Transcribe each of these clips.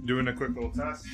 Doing a quick little test.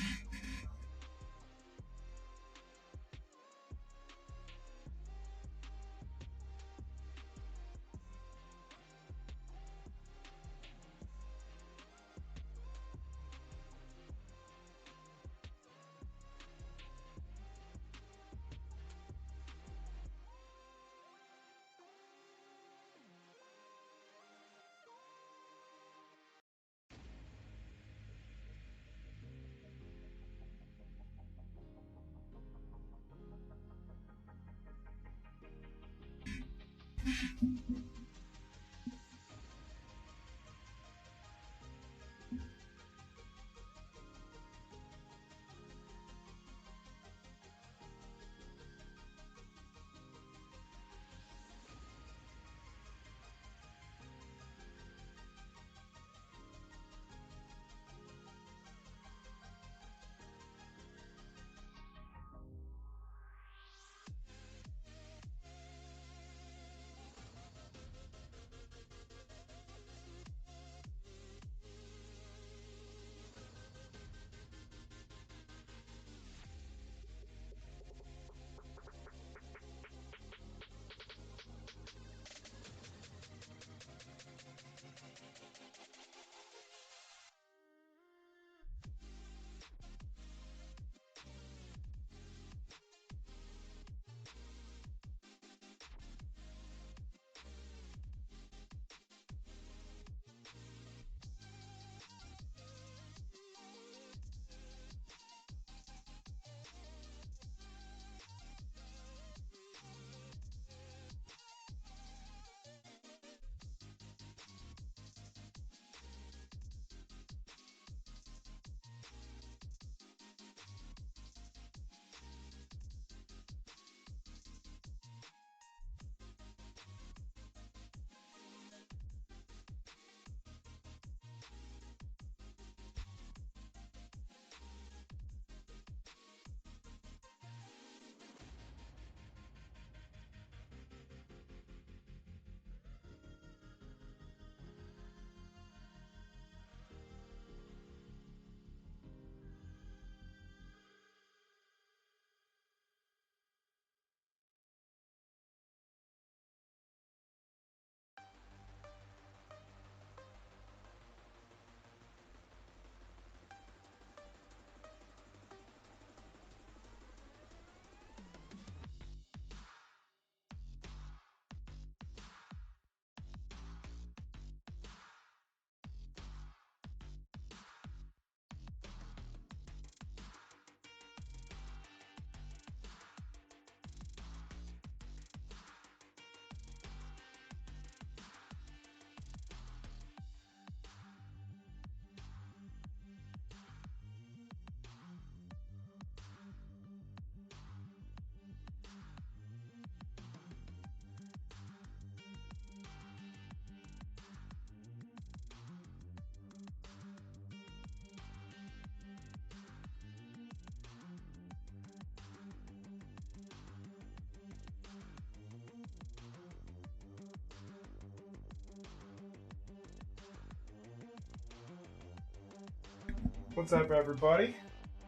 What's up, everybody?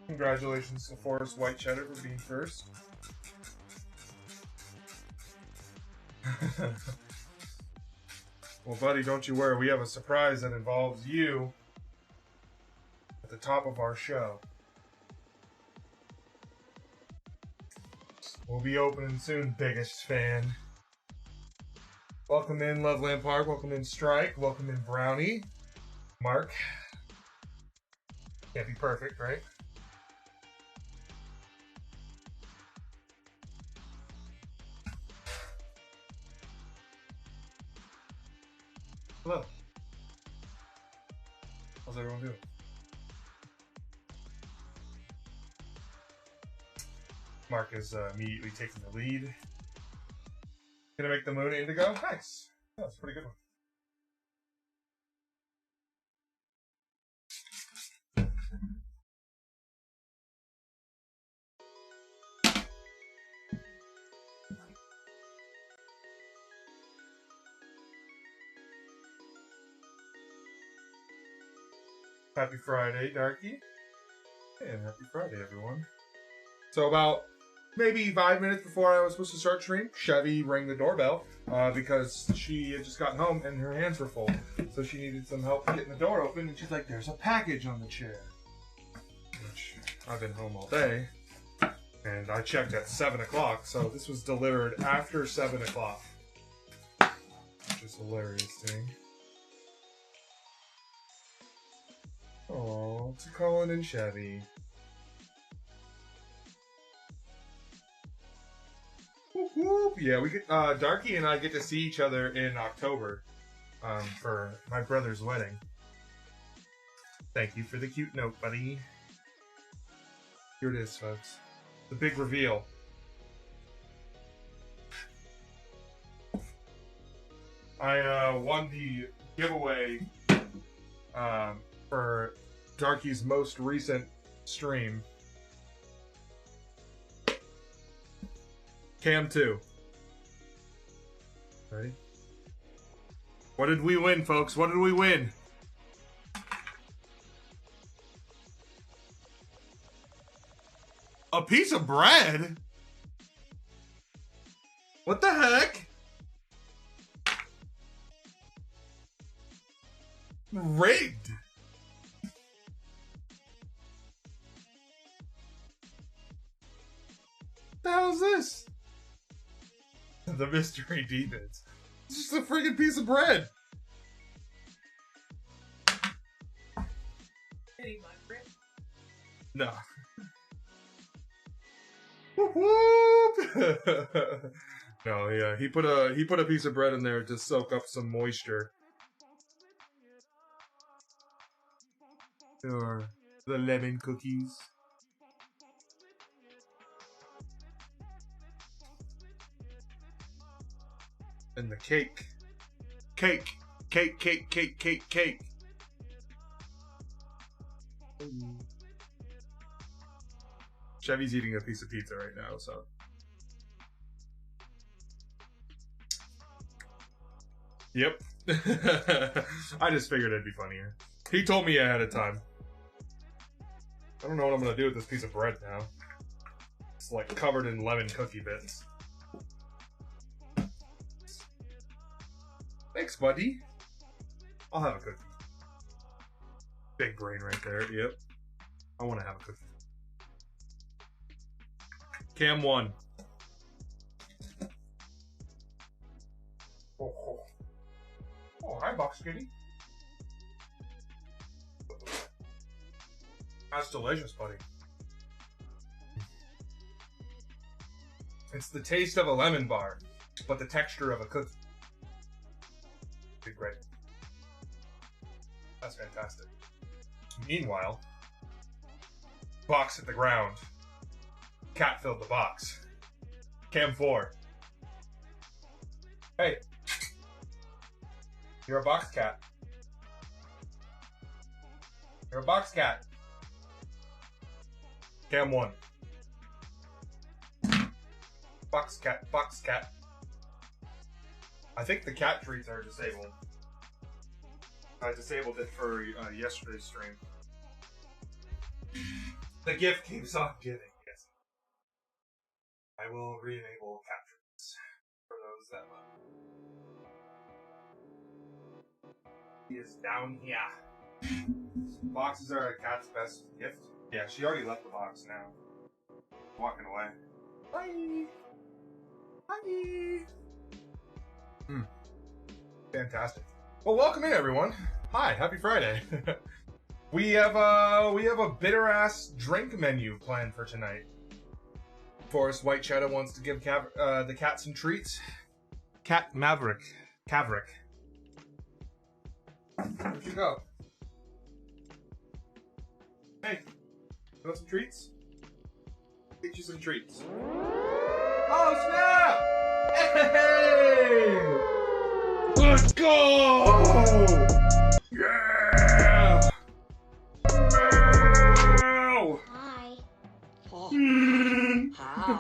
Congratulations to Forrest White Cheddar for being first. Well, buddy, don't you worry. We have a surprise that involves you at the top of our show. We'll be opening soon, biggest fan. Welcome in, Loveland Park. Welcome in, Strike. Welcome in, Brownie. Mark. Can't be perfect, right? Hello. How's everyone doing? Mark is immediately taking the lead. Gonna make the moon indigo? Nice. Yeah, that's a pretty good one. Happy Friday, Darky. And happy Friday, everyone. So about maybe 5 minutes before I was supposed to start stream, Chevy rang the doorbell because she had just gotten home and her hands were full. So she needed some help getting the door open, and she's like, there's a package on the chair. Which, I've been home all day, and I checked at 7 o'clock, so this was delivered after 7 o'clock. Which is hilarious to me. Oh, to Colin and Chevy. Whoop, whoop. Yeah, we get Darky and I get to see each other in October for my brother's wedding. Thank you for the cute note, buddy. Here it is, folks. The big reveal. I won the giveaway for Darky's most recent stream. Cam 2. Ready? What did we win, folks? What did we win? A piece of bread? What the heck? Rigged. What the hell is this? The mystery demons. It's just a freaking piece of bread. Any my bread? No. Whoop, whoop. No, yeah, he put a piece of bread in there to soak up some moisture. Or the lemon cookies. And the cake. Cake. Cake, cake, cake, cake, cake. Chevy's eating a piece of pizza right now, so. Yep. I just figured it'd be funnier. He told me ahead of time. I don't know what I'm gonna do with this piece of bread now. It's like covered in lemon cookie bits. Thanks, buddy. I'll have a cookie. Big brain right there, yep. I want to have a cookie. Cam 1. Oh, hi, Box Kitty. That's delicious, buddy. It's the taste of a lemon bar, but the texture of a cookie. Be great. That's fantastic. Meanwhile, box hit the ground. Cat filled the box. Cam 4. Hey. You're a box cat. You're a box cat. Cam 1. Box cat, box cat. I think the cat treats are disabled. I disabled it for yesterday's stream. The gift keeps on giving, yes. I will re-enable cat treats for those that He is down here. Boxes are a cat's best gift. Yeah, she already left the box now. Walking away. Bye! Bye! Fantastic. Well, welcome in, everyone. Hi, happy Friday. we have a bitter ass drink menu planned for tonight. Forrest White Shadow wants to give the cat some treats. Cat Maverick. Caverick. Where'd you go? Hey, you want some treats? Get you some treats. Oh snap! Hey! Let's go! Yeah! Meow! Hi. How?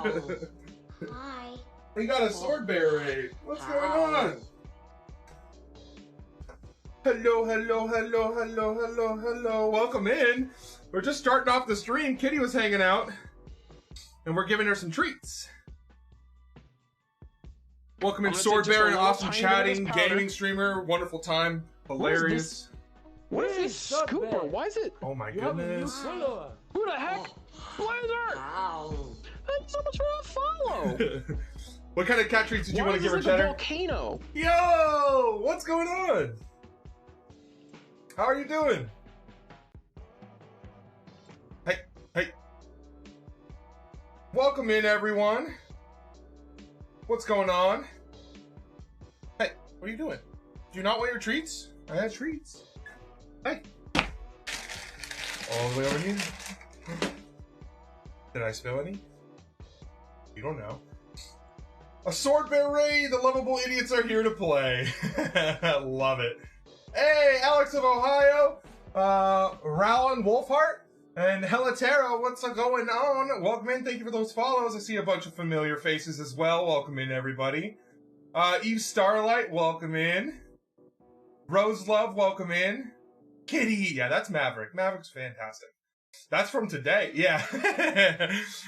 Hi. We got a sword bear raid. What's going on? Hello, hello, hello, hello, hello, hello. Welcome in. We're just starting off the stream. Kitty was hanging out, and we're giving her some treats. Welcome in, Sword Baron, awesome chatting, gaming streamer, wonderful time, hilarious. What is this scooper? Why is it? Oh my goodness. Who the heck? Blazer! That's so much for a follow. What kind of cat treats did you want to give her, Cheddar? Volcano. Yo, what's going on? How are you doing? Hey, hey. Welcome in, everyone. What's going on? Hey, what are you doing? Do you not want your treats? I had treats. Hey. All the way over here. Did I spill any? You don't know. A Sword Bear raid! The lovable idiots are here to play. Love it. Hey, Alex of Ohio, Rowland Wolfheart, and Helatera, what's going on? Welcome in, thank you for those follows. I see a bunch of familiar faces as well. Welcome in, everybody. Eve Starlight, welcome in. Rose Love, welcome in. Kitty, yeah, that's Maverick. Maverick's fantastic. That's from today, yeah.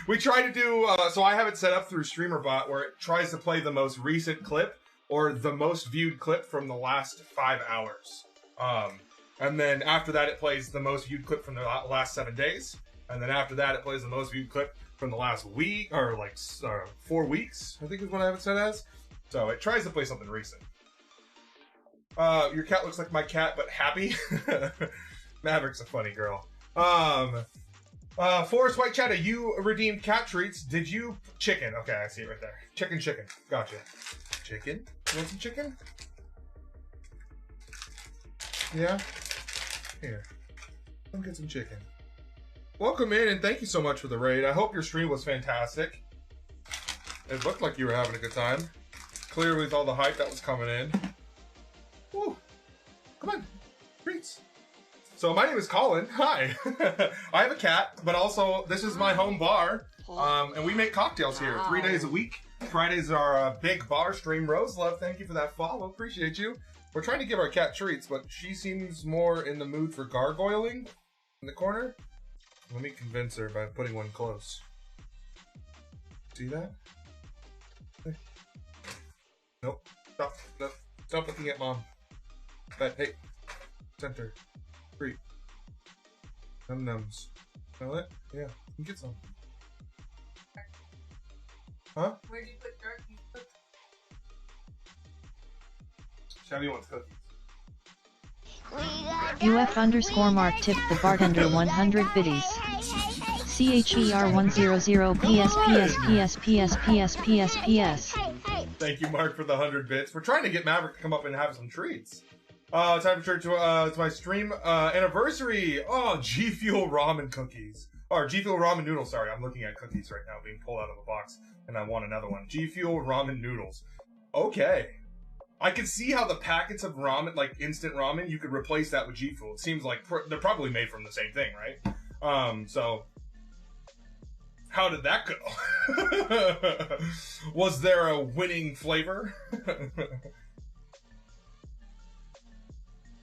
We try to do, so I have it set up through StreamerBot where it tries to play the most recent clip or the most viewed clip from the last 5 hours. And then after that, it plays the most viewed clip from the last 7 days. And then after that, it plays the most viewed clip from the last week, or like 4 weeks, I think is what I have it set as. So it tries to play something recent. Your cat looks like my cat, but happy. Maverick's a funny girl. Forrest White Chatter, you redeemed cat treats. Did you? Chicken. Okay, I see it right there. Chicken. Gotcha. Chicken? You want some chicken? Yeah? Here. Come get some chicken. Welcome in, and thank you so much for the raid. I hope your stream was fantastic. It looked like you were having a good time. Clear with all the hype that was coming in. Woo! Come on. Treats. So my name is Colin. Hi. I have a cat, but also this is my home bar. And we make cocktails here 3 days a week. Fridays are a big bar stream. Rose Love, thank you for that follow. Appreciate you. We're trying to give our cat treats, but she seems more in the mood for gargoyling in the corner. Let me convince her by putting one close. See that? Nope. Stop. Nope. Stop looking at mom. But hey, center. Treat. Num-nums. Smell it? Yeah. You can get some. Huh? Where do you put dark? You put... Chevy wants cookies. UF_Mark tipped the bartender 100 biddies. CHER100 PS. Thank you, Mark, for the 100 bits. We're trying to get Maverick to come up and have some treats. Time for it's my stream anniversary. Oh, G Fuel ramen cookies. Or G Fuel ramen noodles. Sorry, I'm looking at cookies right now being pulled out of a box, and I want another one. G Fuel ramen noodles. Okay. I could see how the packets of ramen, like instant ramen, you could replace that with G Fuel. It seems like they're probably made from the same thing, right? So how did that go? Was there a winning flavor?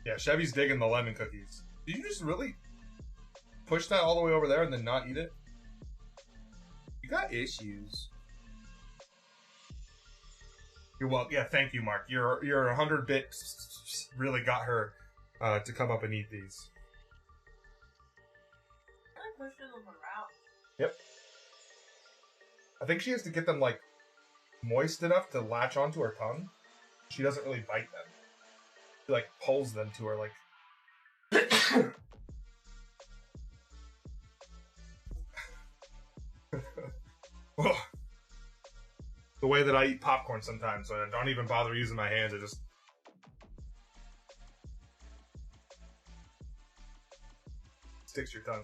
Yeah, Chevy's digging the lemon cookies. Did you just really push that all the way over there and then not eat it? You got issues. You're welcome. Yeah, thank you, Mark. Your 100 bits really got her to come up and eat these. I'm pushing them around. Yep. I think she has to get them like moist enough to latch onto her tongue. She doesn't really bite them. She like pulls them to her like. The way that I eat popcorn sometimes, so I don't even bother using my hands. I just sticks to your tongue.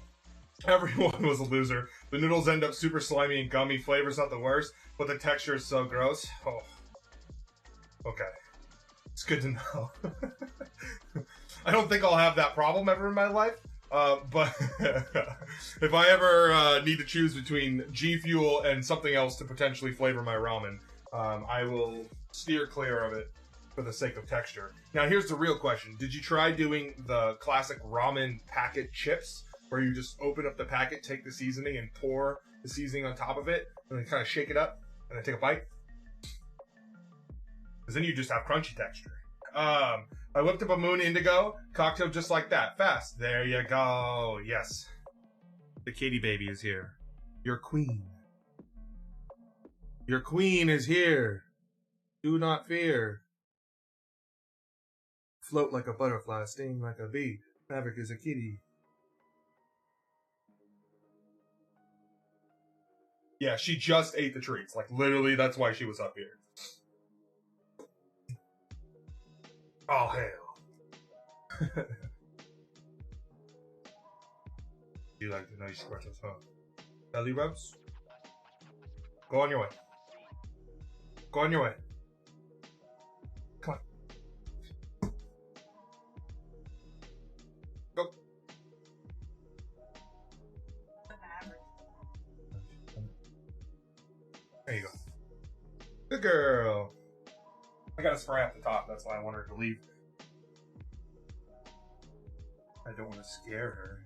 Everyone was a loser. The noodles end up super slimy and gummy. Flavor's not the worst, but the texture is so gross. Oh. Okay. It's good to know. I don't think I'll have that problem ever in my life. But if I ever need to choose between G Fuel and something else to potentially flavor my ramen, I will steer clear of it. for the sake of texture. Now, here's the real question. Did you try doing the classic ramen packet chips, where you just open up the packet, take the seasoning, and pour the seasoning on top of it, and then kind of shake it up, and then take a bite? Because then you just have crunchy texture. I whipped up a Moon Indigo cocktail just like that. Fast. There you go. Yes. The kitty baby is here. Your queen. Your queen is here. Do not fear. Float like a butterfly, sting like a bee. Maverick is a kitty. Yeah, she just ate the treats. Like, literally, that's why she was up here. Oh, hell. You like the nice scratches, huh? Belly rubs? Go on your way. Go on your way. Come on. Go. There you go. Good girl. I got a spray at the top. That's why I want her to leave. I don't want to scare her.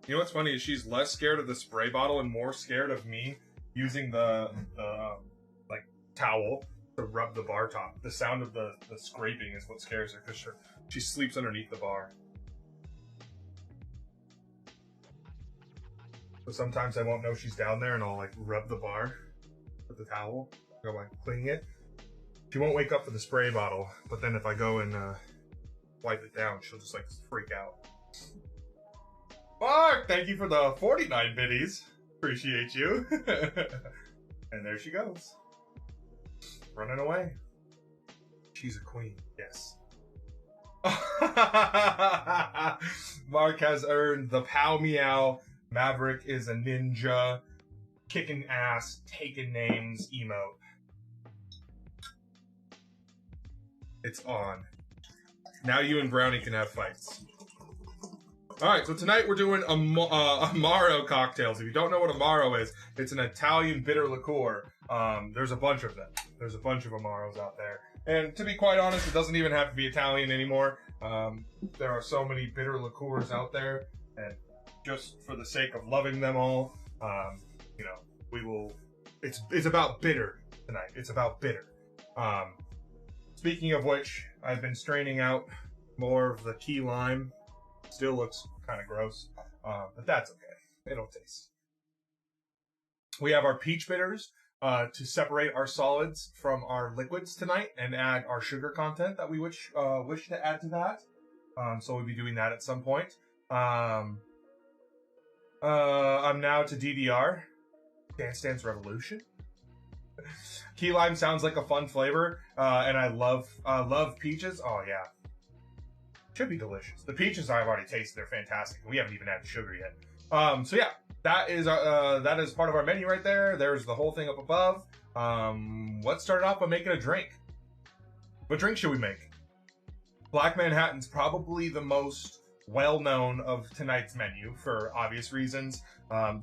You know what's funny is she's less scared of the spray bottle and more scared of me using the like towel to rub the bar top. The sound of the scraping is what scares her because she sleeps underneath the bar. So sometimes I won't know she's down there and I'll like rub the bar with the towel, go like cleaning it. She won't wake up for the spray bottle, but then if I go and wipe it down, she'll just like freak out. Mark, thank you for the 49 biddies. Appreciate you. And there she goes. Running away. She's a queen, yes. Mark has earned the Pow Meow. Maverick is a ninja. Kicking ass, taking names, emote. It's on. Now you and Brownie can have fights. Alright, so tonight we're doing Amaro cocktails. If you don't know what Amaro is, it's an Italian bitter liqueur. There's a bunch of them. There's a bunch of Amaros out there. And to be quite honest, it doesn't even have to be Italian anymore. There are so many bitter liqueurs out there. And just for the sake of loving them all, you know, we will... It's about bitter tonight. It's about bitter. Speaking of which, I've been straining out more of the key lime. Still looks kind of gross, but that's okay. It'll taste. We have our peach bitters to separate our solids from our liquids tonight and add our sugar content that we wish to add to that. So we'll be doing that at some point. I'm now to DDR. Dance Dance Revolution. Key lime sounds like a fun flavor, and I love peaches. Oh yeah. Should be delicious. The peaches I've already tasted; they're fantastic. We haven't even added sugar yet. So yeah, that is part of our menu right there. There's the whole thing up above. Let's start off by making a drink. What drink should we make? Black Manhattan's probably the most well-known of tonight's menu for obvious reasons.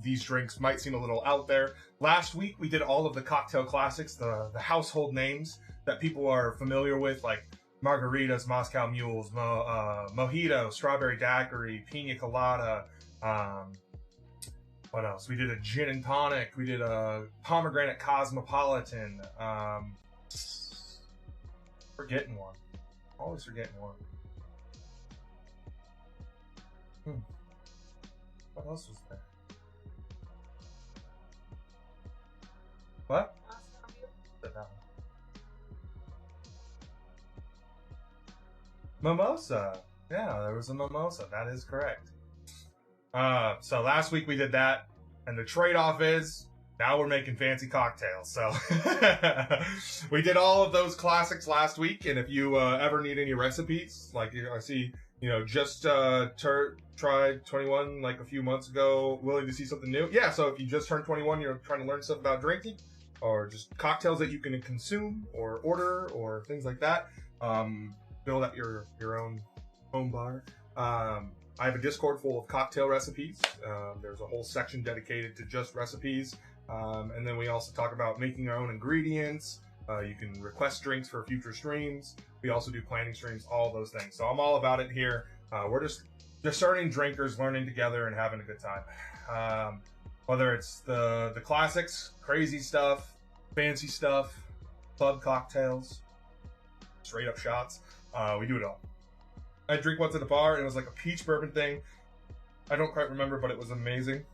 These drinks might seem a little out there. Last week we did all of the cocktail classics, the household names that people are familiar with, like margaritas, Moscow mules, mojito, strawberry daiquiri, pina colada. What else? We did a gin and tonic. We did a pomegranate cosmopolitan. Forgetting one. Always forgetting one. What else was there? What? Mimosa. Yeah, there was a mimosa. That is correct. So last week we did that, and the trade-off is now we're making fancy cocktails. So we did all of those classics last week, and if you ever need any recipes, like I see, you know, just tried 21 like a few months ago, willing to see something new. Yeah, so if you just turned 21, you're trying to learn stuff about drinking, or just cocktails that you can consume or order or things like that. Build up your own home bar. I have a Discord full of cocktail recipes. There's a whole section dedicated to just recipes. And then we also talk about making our own ingredients. You can request drinks for future streams. We also do planning streams, all those things. So I'm all about it here. We're just discerning drinkers, learning together, and having a good time. Whether it's the classics, crazy stuff, fancy stuff, club cocktails, straight up shots, we do it all. I drink once at a bar, and it was like a peach bourbon thing. I don't quite remember, but it was amazing.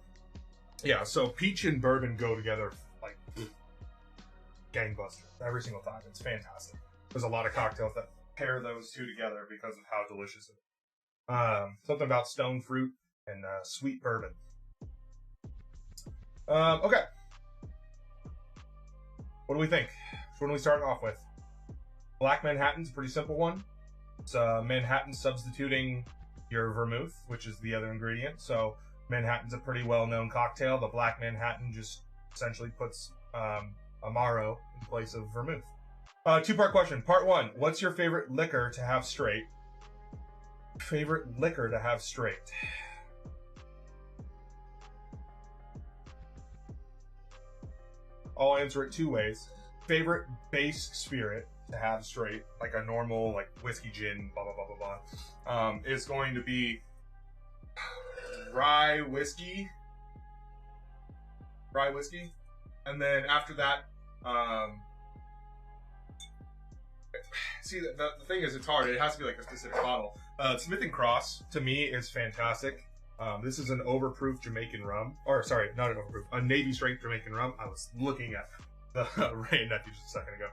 Yeah, so peach and bourbon go together like gangbusters every single time. It's fantastic. There's a lot of cocktails that pair those two together because of how delicious it is. Something about stone fruit and sweet bourbon. Okay. What do we think? What do we start off with? Black Manhattan's a pretty simple one. It's Manhattan substituting your vermouth, which is the other ingredient. So Manhattan's a pretty well-known cocktail. The Black Manhattan just essentially puts Amaro in place of vermouth. Two-part question. Part one, what's your favorite liquor to have straight? Favorite liquor to have straight? I'll answer it two ways. Favorite base spirit to have straight, like a normal, like whiskey, gin, blah, blah, blah, blah, blah, is going to be rye whiskey. And then after that, see, the thing is, it's hard. It has to be like a specific bottle. Smith & Cross, to me, is fantastic. This is an overproof Jamaican rum. Or, sorry, not an overproof. A Navy strength Jamaican rum. I was looking at the Ray and Nephew just a second ago.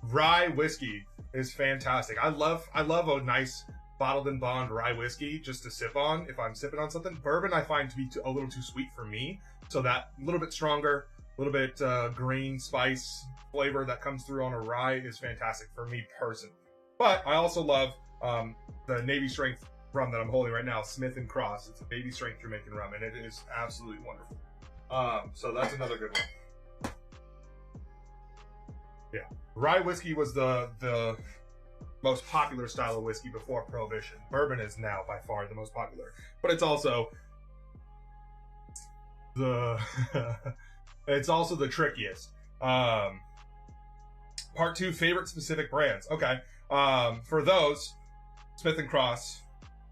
Rye whiskey is fantastic. I love a nice bottled and bond rye whiskey just to sip on if I'm sipping on something. Bourbon I find to be a little too sweet for me. So that little bit stronger, a little bit green spice flavor that comes through on a rye is fantastic for me personally. But I also love the Navy strength rum that I'm holding right now, Smith & Cross. It's a Navy strength Jamaican rum, and it is absolutely wonderful. So that's another good one. Yeah, rye whiskey was the most popular style of whiskey before Prohibition. Bourbon is now by far the most popular, but it's also the trickiest. Part two, favorite specific brands. Okay, for those, Smith & Cross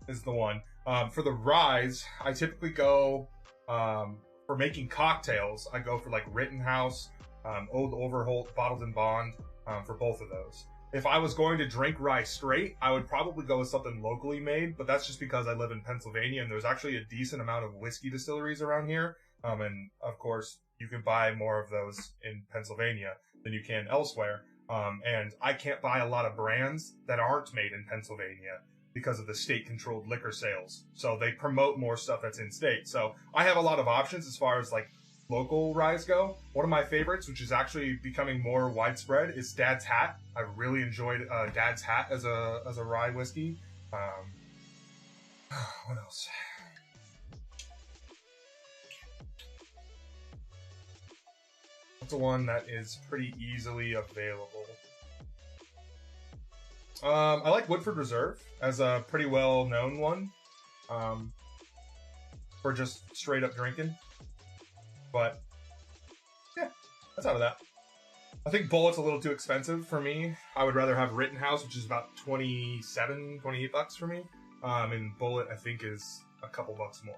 is the one. For the ryes, I typically go for making cocktails. I go for like Rittenhouse, Old Overholt, Bottled and Bond for both of those. If I was going to drink rye straight, I would probably go with something locally made, but that's just because I live in Pennsylvania and there's actually a decent amount of whiskey distilleries around here. And of course, you can buy more of those in Pennsylvania than you can elsewhere. And I can't buy a lot of brands that aren't made in Pennsylvania because of the state-controlled liquor sales. So they promote more stuff that's in state. So I have a lot of options as far as like local ryes go. One of my favorites, which is actually becoming more widespread, is Dad's Hat. I really enjoyed Dad's Hat as a rye whiskey. What else? What's the one that is pretty easily available? I like Woodford Reserve as a pretty well-known one for just straight-up drinking. But, yeah, that's out of that. I think Bulleit's a little too expensive for me. I would rather have Rittenhouse, which is about $28 for me. And Bulleit, I think, is a couple bucks more.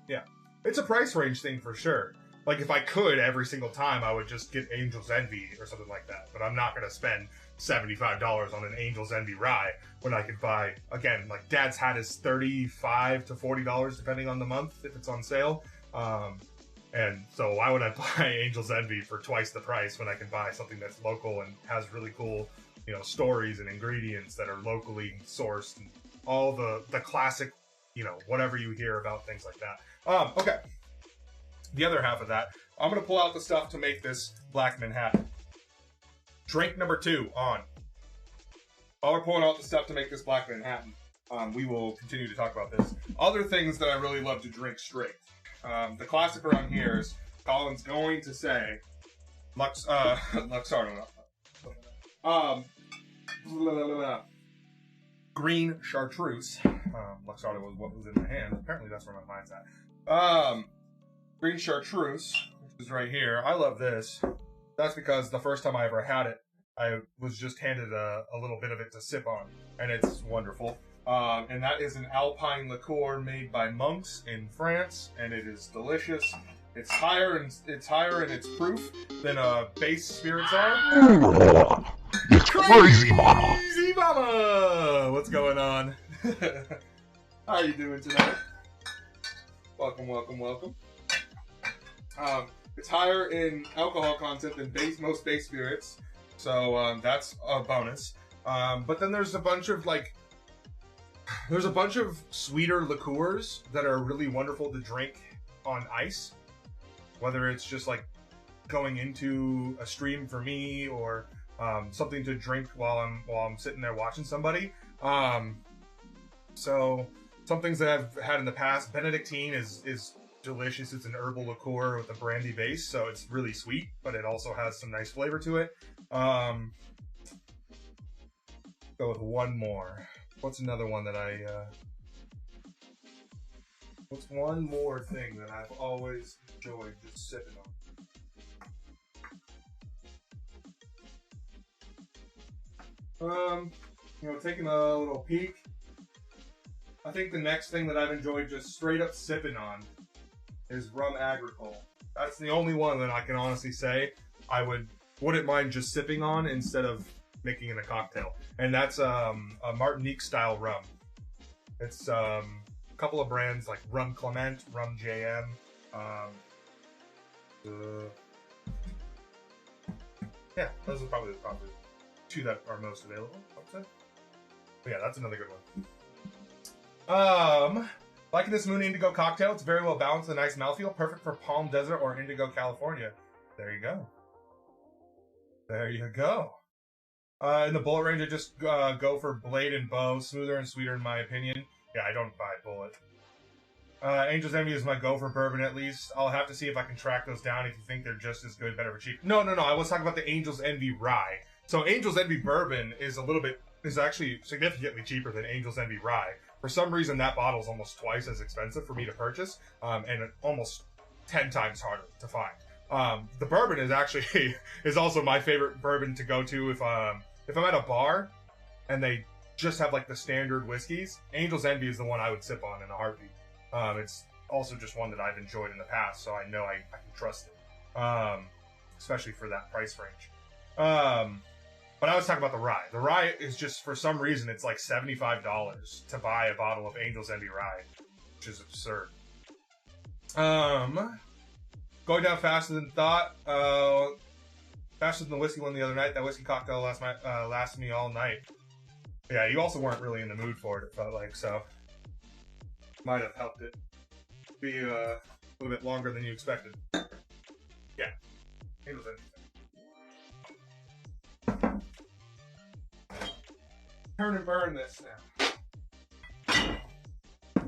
Yeah. It's a price range thing for sure. Like, if I could every single time, I would just get Angel's Envy or something like that. But I'm not going to spend $75 on an Angel's Envy rye when I could buy, again, like Dad's Hat is $35 to $40 depending on the month if it's on sale. And so why would I buy Angel's Envy for twice the price when I can buy something that's local and has really cool, stories and ingredients that are locally sourced and all the classic, whatever you hear about things like that. Okay. The other half of that, I'm going to pull out the stuff to make this Black Manhattan. Drink number 2 on. While we're pulling out the stuff to make this Black Manhattan, we will continue to talk about this. Other things that I really love to drink straight. The classic around here is Colin's going to say Luxardo. Green chartreuse. Luxardo was what was in my hand. Apparently that's where my mind's at. green chartreuse, which is right here. I love this. That's because the first time I ever had it, I was just handed a little bit of it to sip on, and it's wonderful. And that is an Alpine liqueur made by monks in France, and it is delicious. It's higher in its proof than base spirits are. It's crazy, mama. Crazy mama! What's going on? How are you doing tonight? Welcome, welcome, welcome. It's higher in alcohol content than most base spirits, so that's a bonus. But then there's a bunch of sweeter liqueurs that are really wonderful to drink on ice, whether it's just like going into a stream for me or something to drink while I'm sitting there watching somebody. So some things that I've had in the past, Benedictine is delicious. It's an herbal liqueur with a brandy base, so it's really sweet, but it also has some nice flavor to it. Go with one more. What's another one that what's one more thing that I've always enjoyed just sipping on? Taking a little peek. I think the next thing that I've enjoyed just straight up sipping on is rum agricole. That's the only one that I can honestly say I wouldn't mind just sipping on instead of making it a cocktail. And that's a Martinique style rum. It's a couple of brands like Rum Clement, Rum JM. Yeah, those are probably two that are most available, I would say. But yeah, that's another good one. Liking this Moon Indigo cocktail. It's very well balanced and nice mouthfeel. Perfect for Palm Desert or Indigo, California. There you go. There you go. In the bullet range, I just go for Blade and Bow. Smoother and sweeter in my opinion. Yeah, I don't buy Bullet. Angel's Envy is my go for bourbon at least. I'll have to see if I can track those down if you think they're just as good, better, or cheap. No. I was talking about the Angel's Envy Rye. So Angel's Envy bourbon is actually significantly cheaper than Angel's Envy Rye. For some reason, that bottle is almost twice as expensive for me to purchase, and almost 10 times harder to find. The bourbon is also my favorite bourbon to go to if I'm at a bar and they just have like the standard whiskeys. Angel's Envy is the one I would sip on in a heartbeat. It's also just one that I've enjoyed in the past, so I know I can trust it, especially for that price range. But I was talking about the rye. The rye is just, for some reason, it's like $75 to buy a bottle of Angel's Envy rye, which is absurd. Going down faster than thought. Faster than the whiskey one the other night. That whiskey cocktail lasted me all night. Yeah, you also weren't really in the mood for it, it felt like, so might have helped it be a little bit longer than you expected. Yeah, Angel's Envy. Turn and burn this now.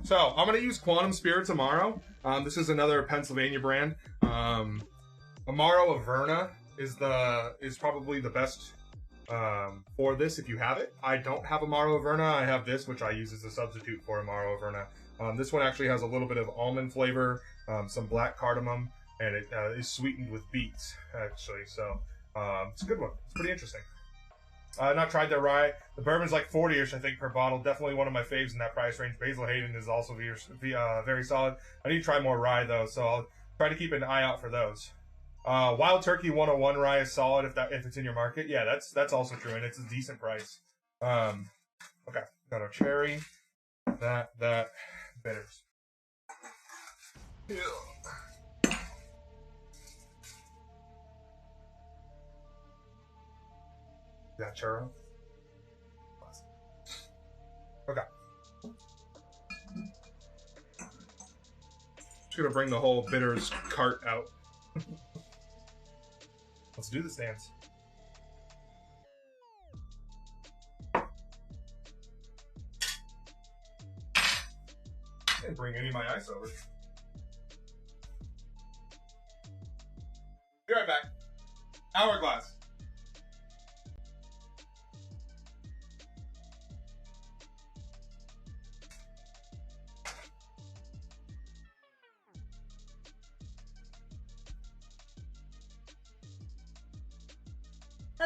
So I'm gonna use Quantum Spirit tomorrow. This is another Pennsylvania brand. Amaro Averna is probably the best for this if you have it. I don't have Amaro Averna. I have this, which I use as a substitute for Amaro Averna. This one actually has a little bit of almond flavor, some black cardamom, and it is sweetened with beets actually. So it's a good one. It's pretty interesting. Not tried their rye. The bourbon's like 40-ish, I think, per bottle. Definitely one of my faves in that price range. Basil Hayden is also very solid. I need to try more rye, though, so I'll try to keep an eye out for those. Wild Turkey 101 rye is solid if it's in your market. Yeah, that's also true, and it's a decent price. Okay, got our cherry. That bitters. Yeah. Got churro. Okay. Just gonna bring the whole bitters cart out. Let's do this dance. Didn't bring any of my ice over. Be right back. Hourglass.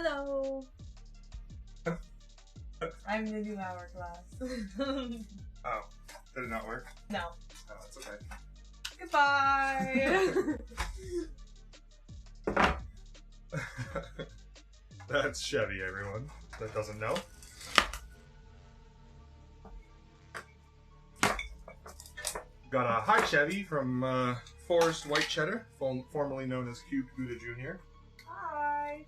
Hello. I'm the new hourglass. Oh, did it not work? No. Oh, that's okay. Goodbye. That's Chevy, everyone that doesn't know. Got a hi Chevy from Forrest White Cheddar, formerly known as Cube Gouda Jr. Hi.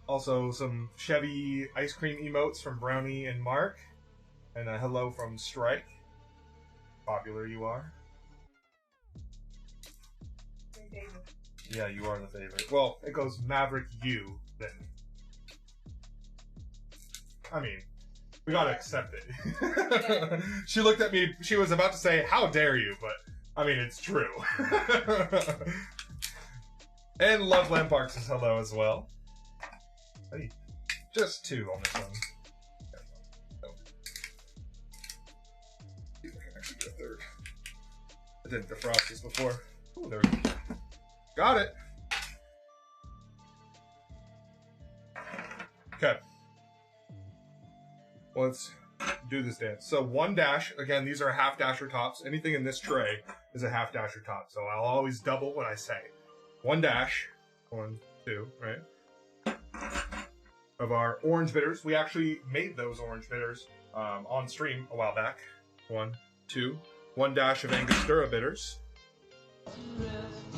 Also some Chevy ice cream emotes from Brownie and Mark, and a hello from Strike. Popular you are. Yeah, you are the favorite. Well, it goes Maverick you, then. I mean, we gotta accept it. Yeah. She looked at me, she was about to say, how dare you, but, I mean, it's true. And Love Lamparks says hello as well. Hey, just two on this one. See if I can actually get a third. I didn't defrost this before. Ooh, there we go. Got it. Okay. Let's do this dance. So one dash, again, these are half dasher tops. Anything in this tray is a half dasher top. So I'll always double what I say. One dash, 1, 2, right? Of our orange bitters. We actually made those orange bitters on stream a while back. 1, 2. One dash of Angostura bitters.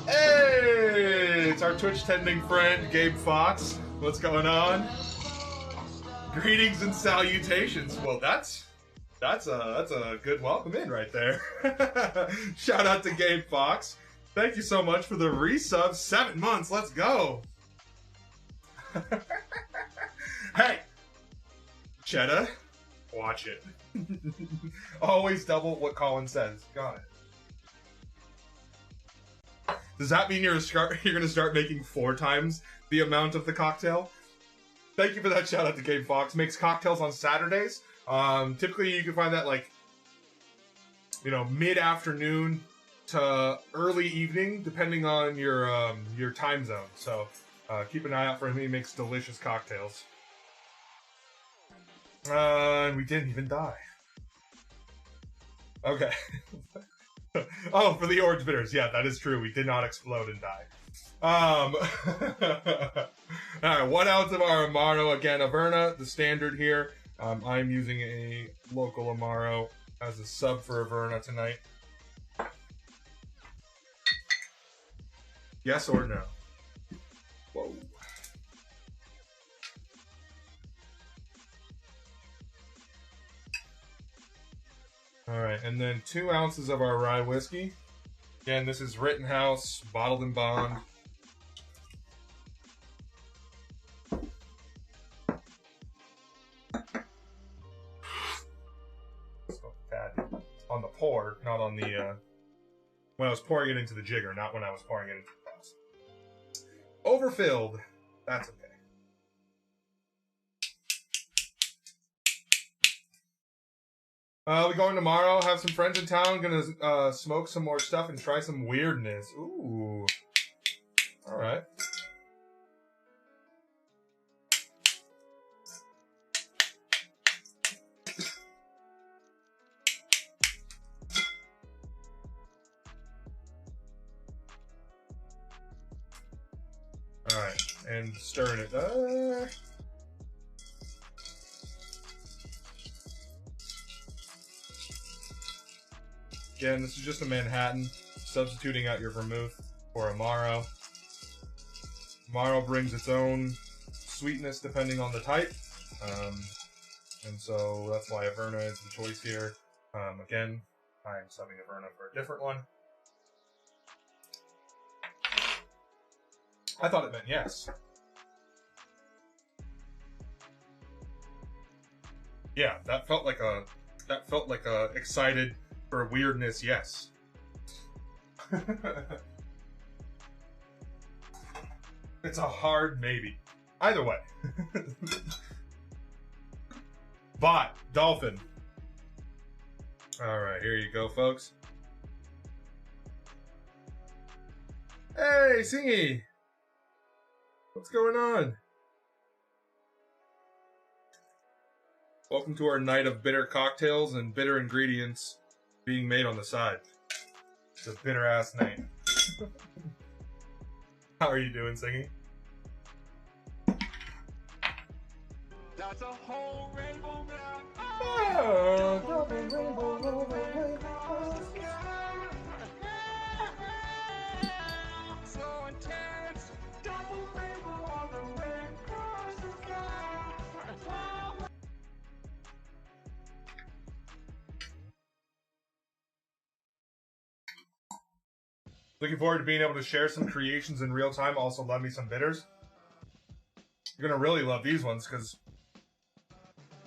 Hey! It's our Twitch tending friend, Gabe Fox. What's going on? Greetings and salutations. Well, that's a good welcome in right there. Shout out to Gabe Fox. Thank you so much for the resub. 7 months. Let's go. Hey, Cheddar, watch it. Always double what Colin says. Got it. Does that mean you're going to start making 4 times the amount of the cocktail? Thank you for that shout out to Gabe Fox. Makes cocktails on Saturdays. Typically you can find that like, mid-afternoon to early evening, depending on your time zone. So keep an eye out for him. He makes delicious cocktails. And we didn't even die. Okay. Oh, for the orange bitters. Yeah, that is true. We did not explode and die. All right, 1 ounce of our Amaro. Again, Averna, the standard here. I'm using a local Amaro as a sub for Averna tonight. Yes or no? Whoa. All right, and then 2 ounces of our rye whiskey. Again, this is Rittenhouse, bottled in bond. On the pour, not on the, when I was pouring it into the jigger, not when I was pouring it into the glass. Overfilled. That's okay. We're going tomorrow, have some friends in town, gonna smoke some more stuff and try some weirdness. Ooh. Alright. Alright, and stirring it. Again, this is just a Manhattan, substituting out your vermouth for Amaro. Amaro brings its own sweetness depending on the type, and so that's why Averna is the choice here. Again, I'm subbing Averna for a different one. I thought it meant yes. Yeah, that felt like a excited for weirdness, yes. It's a hard maybe. Either way. Bot, dolphin. Alright, here you go, folks. Hey, Singy! What's going on? Welcome to our night of bitter cocktails and bitter ingredients being made on the side. It's a bitter ass night. How are you doing, Singy? That's a whole rainbow man. So intense. Double rainbow all the way across the sky. Looking forward to being able to share some creations in real time. Also, love me some bitters. You're gonna really love these ones because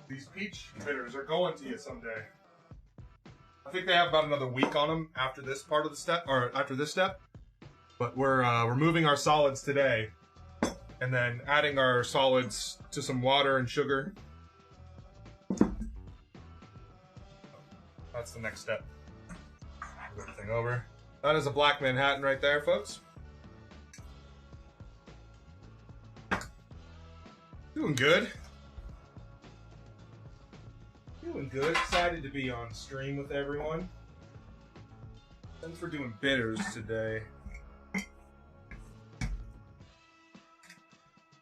these peach bitters are going to you someday. I think they have about another week on them after this part of the step, or after this step. But we're moving our solids today, and then adding our solids to some water and sugar. That's the next step. Move everything over. That is a Black Manhattan right there, folks. Doing good. Doing good. Excited to be on stream with everyone. Thanks for doing bitters today.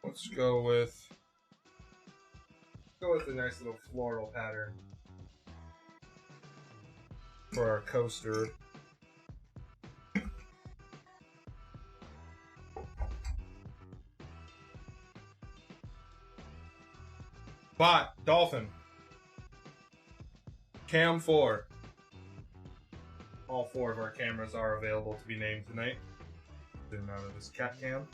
Let's go with a nice little floral pattern for our coaster. Bot, Dolphin, Cam 4. All 4 of our cameras are available to be named tonight. Zoom out of this cat cam.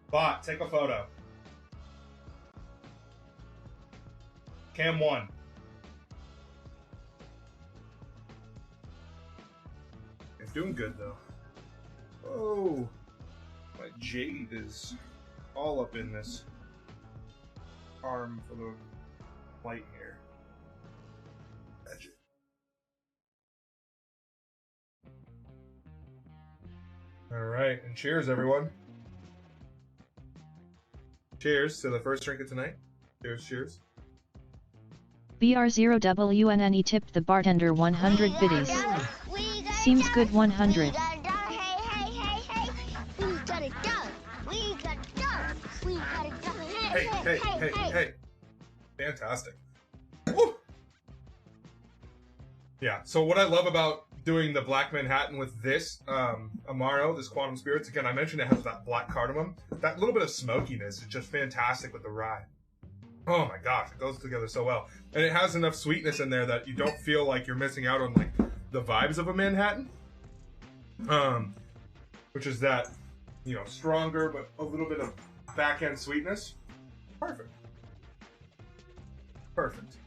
Bot, take a photo. Cam 1. It's doing good though. Oh, my jade is all up in this arm for the light here. Gotcha. All right, and cheers, everyone. Cheers to the first drink of tonight. Cheers, cheers. BR0WNNE tipped the bartender 100 biddies. Seems good 100. Hey. Fantastic. Woo! Yeah, so what I love about doing the Black Manhattan with this Amaro, this Quantum Spirits, again, I mentioned it has that black cardamom. That little bit of smokiness is just fantastic with the rye. Oh my gosh, it goes together so well. And it has enough sweetness in there that you don't feel like you're missing out on like the vibes of a Manhattan. Which is that, you know, stronger but a little bit of back end sweetness. Perfect. Perfect.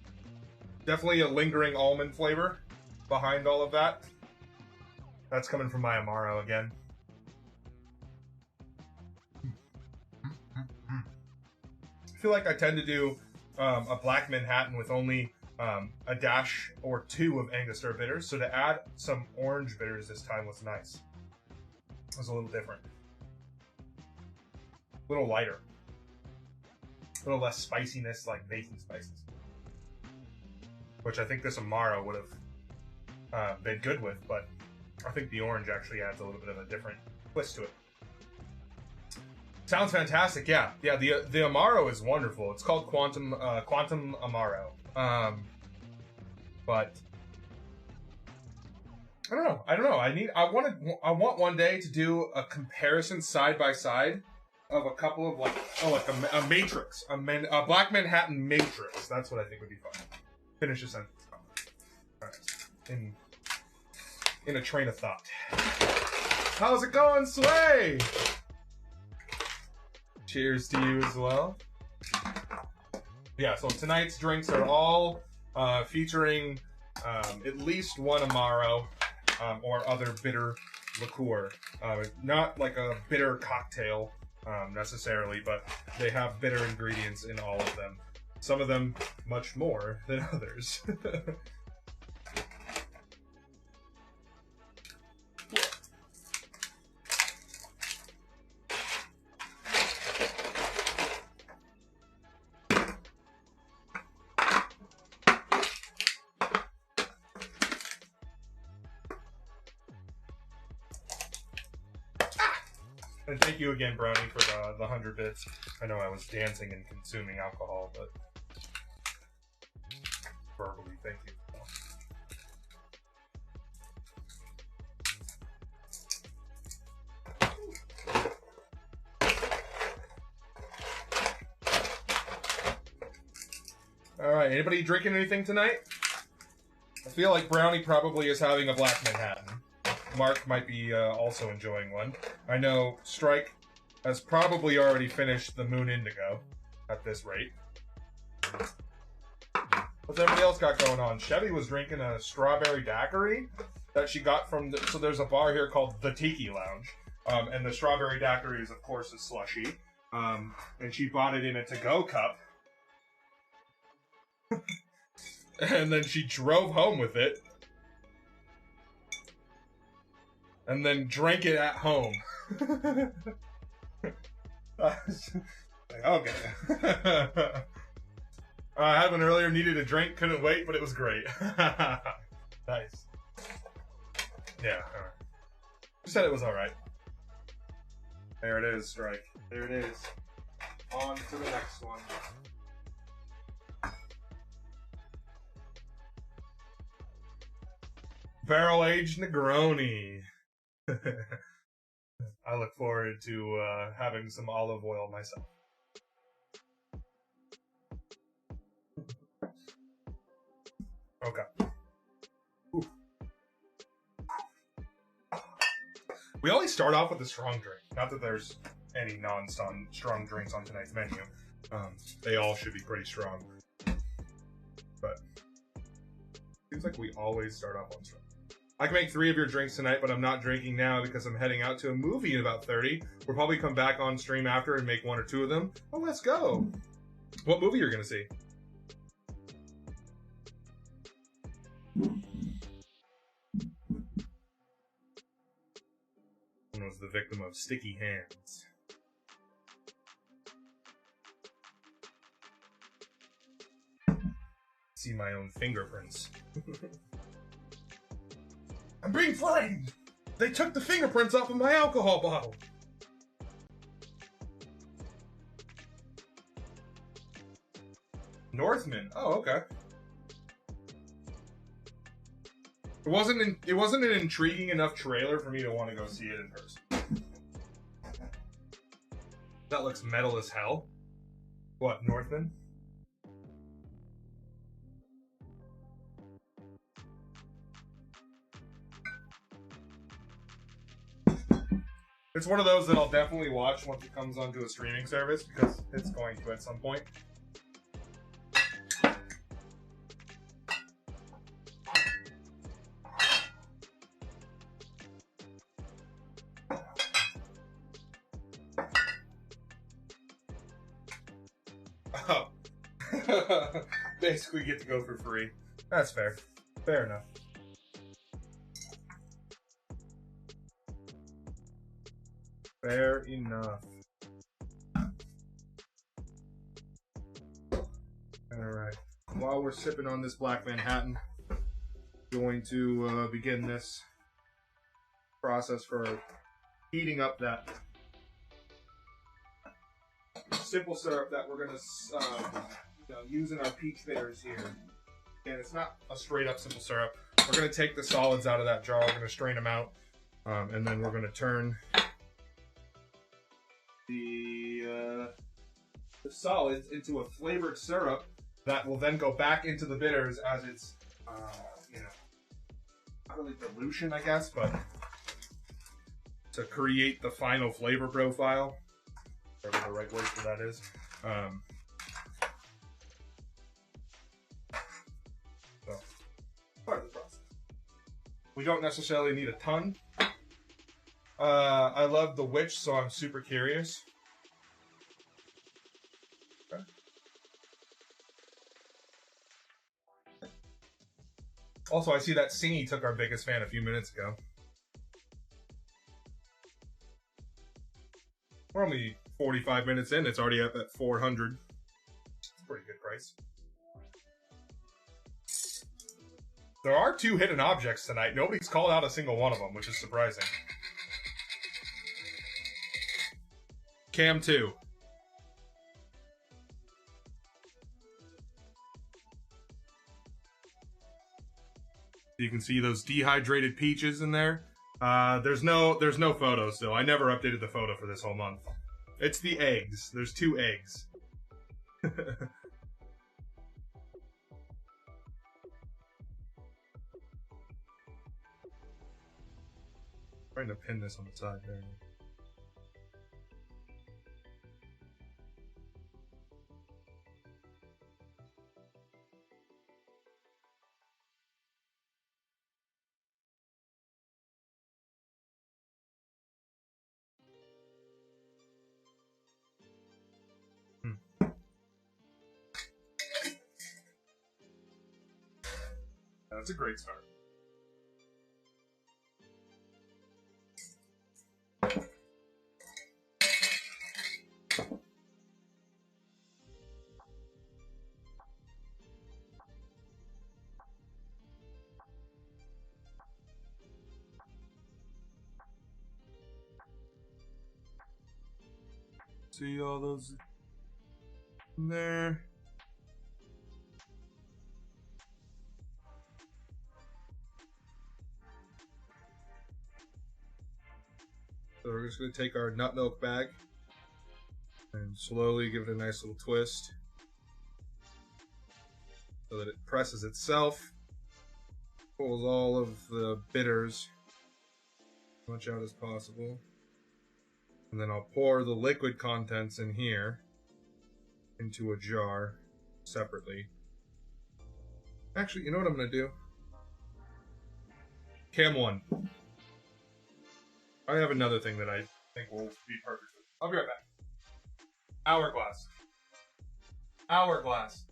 Definitely a lingering almond flavor behind all of that. That's coming from my Amaro again. I feel like I tend to do a Black Manhattan with only a dash or 2 of Angostura bitters, so to add some orange bitters this time was nice. It was a little different. A little lighter. A little less spiciness, like baking spices. Which I think this Amaro would have been good with, but I think the orange actually adds a little bit of a different twist to it. Sounds fantastic, yeah. Yeah, the Amaro is wonderful. It's called Quantum Amaro. But I don't know. I want one day to do a comparison side by side of a couple of a matrix, a Black Manhattan matrix. That's what I think would be fun. Finish the sentence. All right. In a train of thought. How's it going, Sway? Cheers to you as well. Yeah, so tonight's drinks are all featuring at least one Amaro or other bitter liqueur. Not like a bitter cocktail necessarily, but they have bitter ingredients in all of them. Some of them much more than others. And thank you again, Brownie, for the 100 bits. I know I was dancing and consuming alcohol, but verbally, thank you. Alright, anybody drinking anything tonight? I feel like Brownie probably is having a Black Manhattan. Mark might be also enjoying one. I know Strike has probably already finished the Moon Indigo at this rate. What's everybody else got going on? Chevy was drinking a strawberry daiquiri that she got from so there's a bar here called the Tiki Lounge. And the strawberry daiquiri is, of course, a slushie. And she bought it in a to-go cup. And then she drove home with it. And then drank it at home. Okay. I had one earlier, needed a drink, couldn't wait, but it was great. Nice. Yeah, alright. You said it was alright. There it is, Strike. There it is. On to the next one. Barrel-aged Negroni. I look forward to having some olive oil myself. Okay. Ooh. We always start off with a strong drink. Not that there's any non-strong drinks on tonight's menu. They all should be pretty strong. But seems like we always start off on strong. I can make 3 of your drinks tonight, but I'm not drinking now because I'm heading out to a movie in about 30. We'll probably come back on stream after and make 1 or 2 of them. Oh, let's go. What movie are you going to see? One was the victim of sticky hands. See my own fingerprints. I'm being framed! They took the fingerprints off of my alcohol bottle! Northman. Oh, okay. It wasn't an intriguing enough trailer for me to want to go see it in person. That looks metal as hell. What, Northman? It's one of those that I'll definitely watch once it comes onto a streaming service, because it's going to at some point. Oh. Basically get to go for free. That's fair. Fair enough. Fair enough. Alright. While we're sipping on this Black Manhattan, I'm going to begin this process for heating up that simple syrup that we're going to use in our peach bitters here. And it's not a straight up simple syrup. We're going to take the solids out of that jar, we're going to strain them out, and then we're going to turn the solids into a flavored syrup that will then go back into the bitters as it's, not really dilution, I guess, but to create the final flavor profile, whatever the right word for that is. So, part of the process. We don't necessarily need a ton. I love The Witch, so I'm super curious. Okay. Also, I see that Singy took our biggest fan a few minutes ago. We're only 45 minutes in. It's already up at 400. It's a pretty good price. There are 2 hidden objects tonight. Nobody's called out a single one of them, which is surprising. Cam 2. You can see those dehydrated peaches in there. There's no photo still. I never updated the photo for this whole month. It's the eggs. There's 2 eggs. Trying to pin this on the side there. That's a great start. See all those in there. So we're just going to take our nut milk bag and slowly give it a nice little twist so that it presses itself, pulls all of the bitters as much out as possible. And then I'll pour the liquid contents in here into a jar separately. Actually, you know what I'm going to do? Cam 1. I have another thing that I think will be perfect. I'll be right back. Hourglass. Hourglass.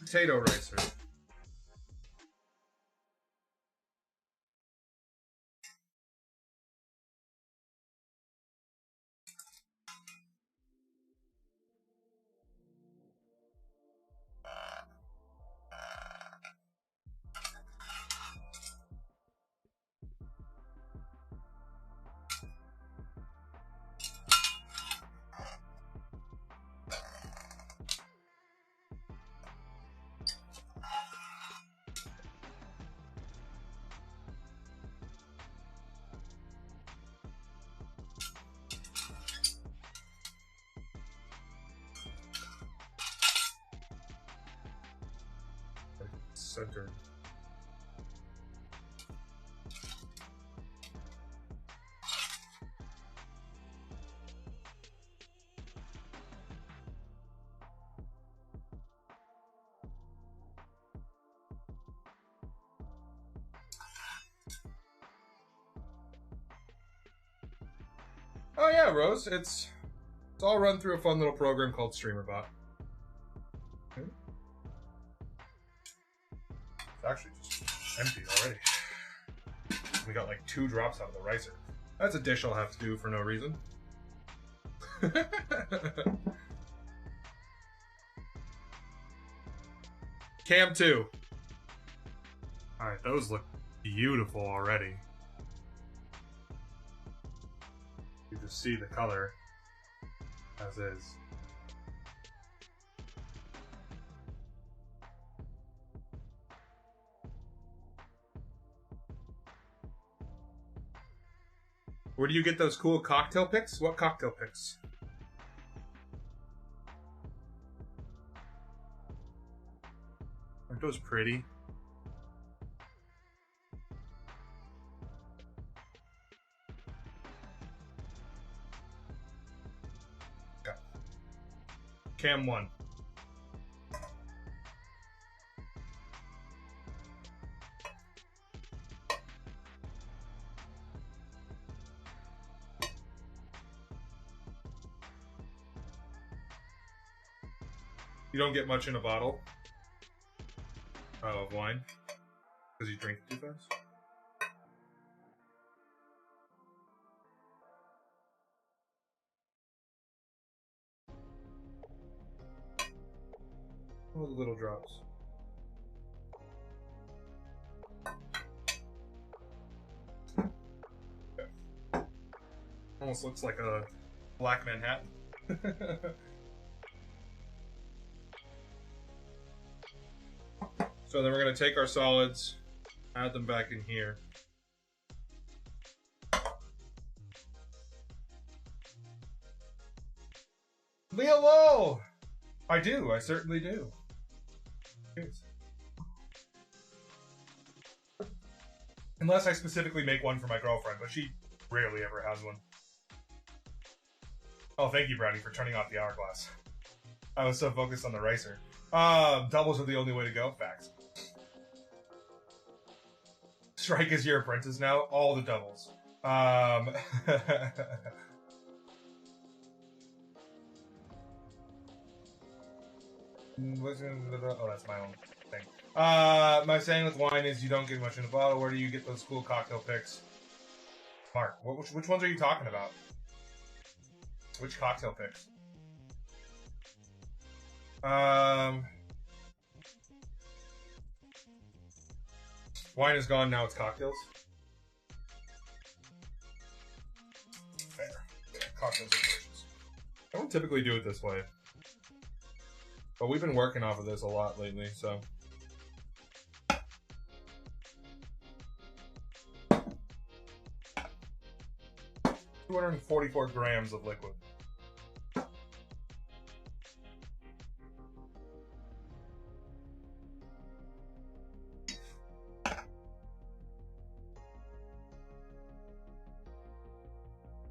Potato ricer. Center. Oh yeah, Rose. It's all run through a fun little program called StreamerBot. Okay. It's actually just empty already. We got like 2 drops out of the ricer. That's a dish I'll have to do for no reason. Cam 2. Alright, those look beautiful already. You just see the color as is. Where do you get those cool cocktail pics? What cocktail pics? Aren't those pretty? Cam 1. You don't get much in a bottle of wine because you drink it too fast. Oh, the little drops. Almost looks like a Black Manhattan. So then we're going to take our solids, add them back in here. Leah Low! I do, I certainly do. Cheers. Unless I specifically make one for my girlfriend, but she rarely ever has one. Oh, thank you, Brownie, for turning off the hourglass. I was so focused on the racer. Doubles are the only way to go. Facts. Strike is your apprentice now. All the doubles. Oh, that's my own thing. My saying with wine is you don't get much in a bottle. Where do you get those cool cocktail picks? Mark, which ones are you talking about? Which cocktail picks? Wine is gone, now it's cocktails. Fair. Cocktails are delicious. I don't typically do it this way. But we've been working off of this a lot lately, so. 244 grams of liquid.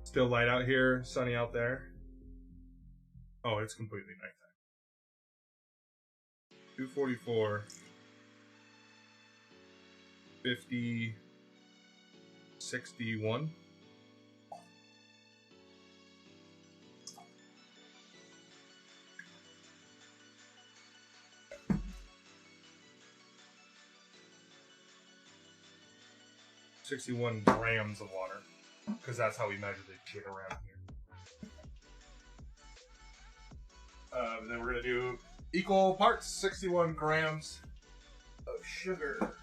Still light out here, sunny out there. Oh, it's completely nighttime. 244. 50. 61. grams of water, because that's how we measure the shit around here. Then we're gonna do equal parts, 61 grams of sugar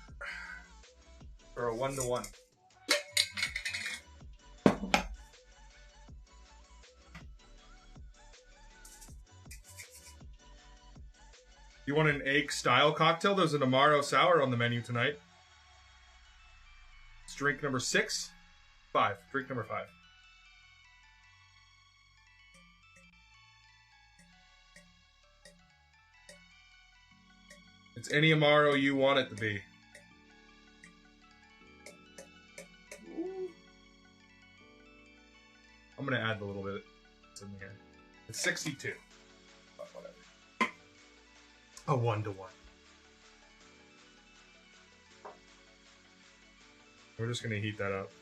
for a 1-to-1. You want an egg style cocktail? There's an Amaro Sour on the menu tonight. It's drink number 6. 5. Drink number 5. It's any Amaro you want it to be. I'm going to add a little bit in here. It's 62. But whatever. A 1-to-1. We're just going to heat that up.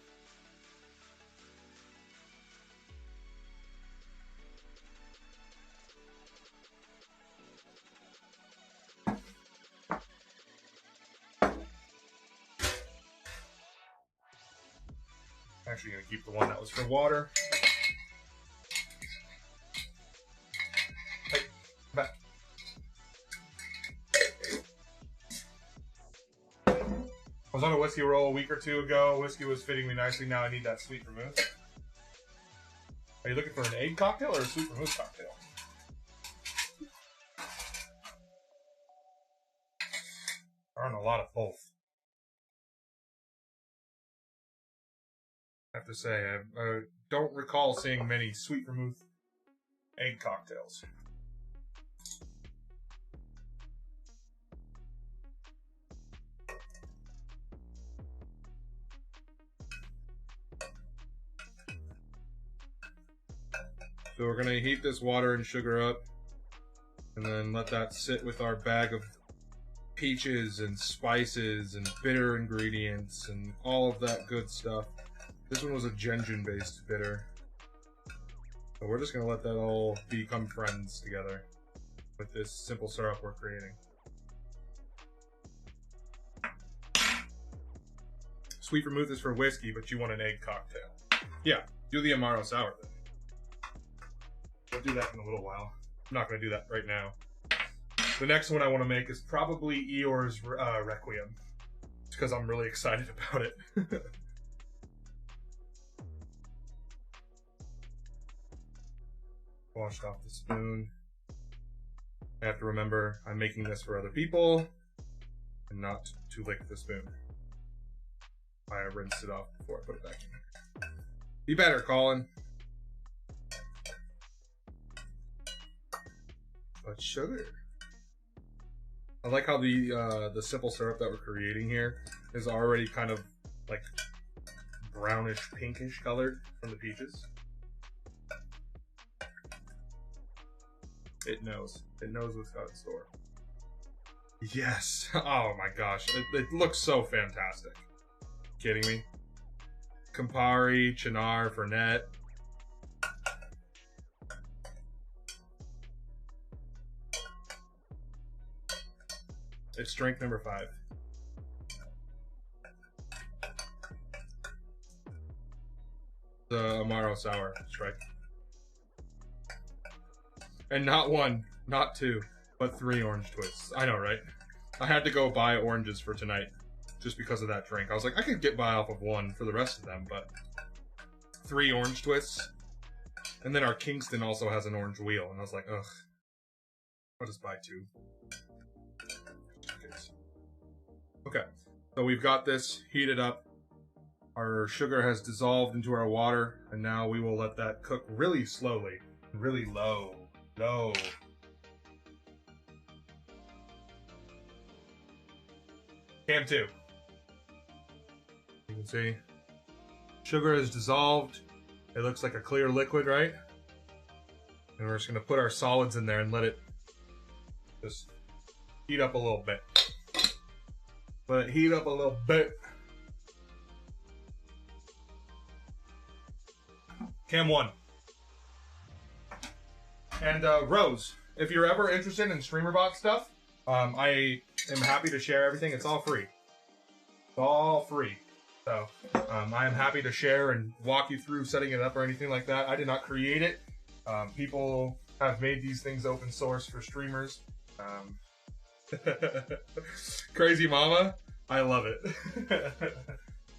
Actually going to keep the one that was for water. Hey, back. I was on a whiskey roll a week or two ago. Whiskey was fitting me nicely. Now I need that sweet vermouth. Are you looking for an egg cocktail or a sweet vermouth cocktail? There aren't a lot of both. I have to say, I don't recall seeing many sweet vermouth egg cocktails. So we're going to heat this water and sugar up And then let that sit with our bag of peaches and spices and bitter ingredients and all of that good stuff. This one was a Genjin-based bitter. So we're just going to let that all become friends together with this simple syrup we're creating. Sweet vermouth is for whiskey, but you want an egg cocktail. Yeah, do the Amaro Sour then. We'll do that in a little while. I'm not going to do that right now. The next one I want to make is probably Eeyore's Requiem. It's because I'm really excited about it. Washed off the spoon. I have to remember I'm making this for other people and not to lick the spoon. I rinsed it off before I put it back in. Be better, Colin. But sugar. I like how the simple syrup that we're creating here is already kind of like brownish pinkish colored from the peaches. It knows. It knows what's got in store. Yes. Oh my gosh. It looks so fantastic. Kidding me? Campari, Cynar, Fernet. It's drink number 5. The Amaro Sour strike. And not 1, not 2, but 3 orange twists. I know, right? I had to go buy oranges for tonight just because of that drink. I was like, I could get by off of 1 for the rest of them, but 3 orange twists. And then our Kingston also has an orange wheel, and I was like, ugh. I'll just buy 2. Okay, so we've got this heated up. Our sugar has dissolved into our water, and now we will let that cook really slowly, really low. Cam 2. You can see sugar is dissolved. It looks like a clear liquid, right? And we're just going to put our solids in there and let it just heat up a little bit. Let it heat up a little bit. Cam 1. And Rose, if you're ever interested in StreamerBot stuff, I am happy to share everything. It's all free. It's all free. So I am happy to share and walk you through setting it up or anything like that. I did not create it. People have made these things open source for streamers. Crazy Mama, I love it.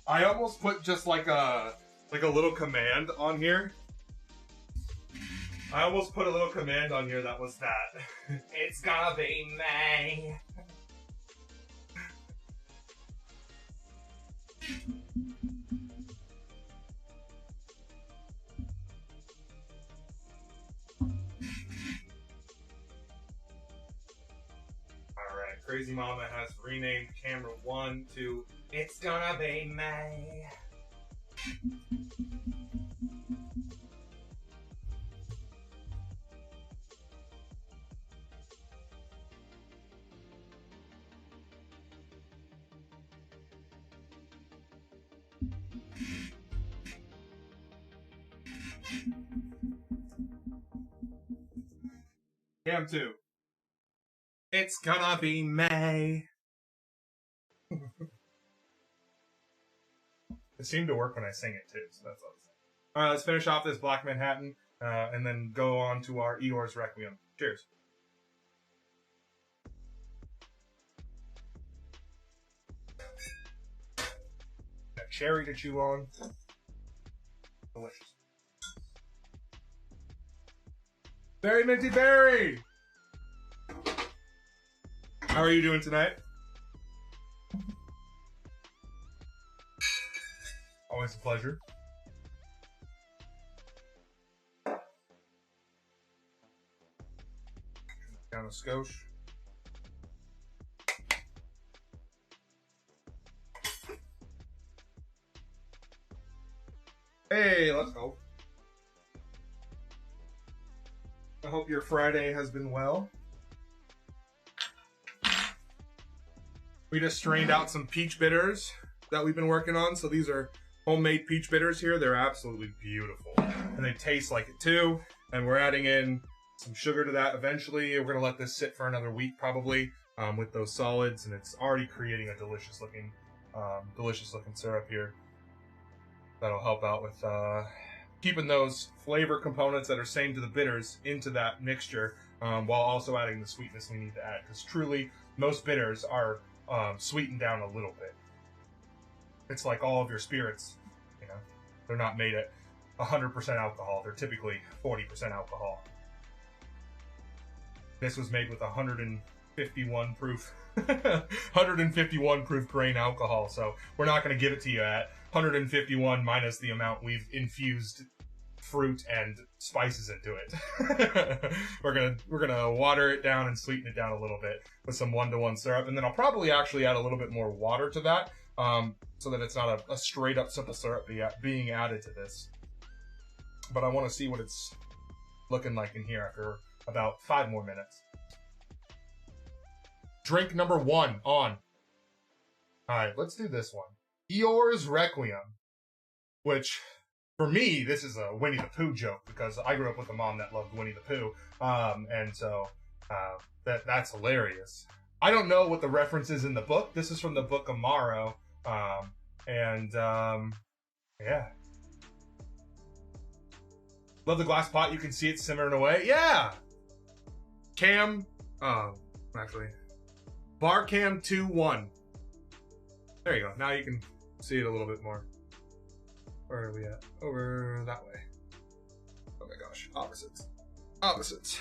I almost put just like a little command on here. I almost put a little command on here that was that. It's gonna be me. Alright, Crazy Mama has renamed camera 1 to It's Gonna Be Me. Cam 2. It's gonna be May. It seemed to work when I sing it too, so that's awesome. Alright, let's finish off this Black Manhattan and then go on to our Eeyore's Requiem. Cheers. Got cherry to chew on. Delicious. Berry Minty Berry! How are you doing tonight? Always a pleasure. Down a skosh. Hey, let's go. I hope your Friday has been well. We just strained out some peach bitters that we've been working on. So these are homemade peach bitters here. They're absolutely beautiful. And they taste like it too. And we're adding in some sugar to that eventually. We're going to let this sit for another week probably with those solids. And it's already creating a delicious looking syrup here. That'll help out with keeping those flavor components that are same to the bitters into that mixture while also adding the sweetness we need to add. Because truly, most bitters are sweetened down a little bit. It's like all of your spirits, you know, they're not made at 100% alcohol. They're typically 40% alcohol. This was made with 151 proof 151 proof grain alcohol, so we're not going to give it to you at 151 minus the amount we've infused fruit and spices into it. we're gonna water it down and sweeten it down a little bit with some 1-to-1 syrup, and then I'll probably actually add a little bit more water to that, so that it's not a straight up simple syrup being added to this. But I want to see what it's looking like in here after about 5 more minutes. Drink number 1 on. Alright, let's do this one. Eeyore's Requiem. Which, for me, this is a Winnie the Pooh joke, because I grew up with a mom that loved Winnie the Pooh. And so, that's hilarious. I don't know what the reference is in the book. This is from the Book of Morrow. Yeah. Love the glass pot. You can see it simmering away. Yeah! Barcam 2-1. There you go. Now you can see it a little bit more. Where are we at? Over that way. Oh my gosh. Opposites. Opposites.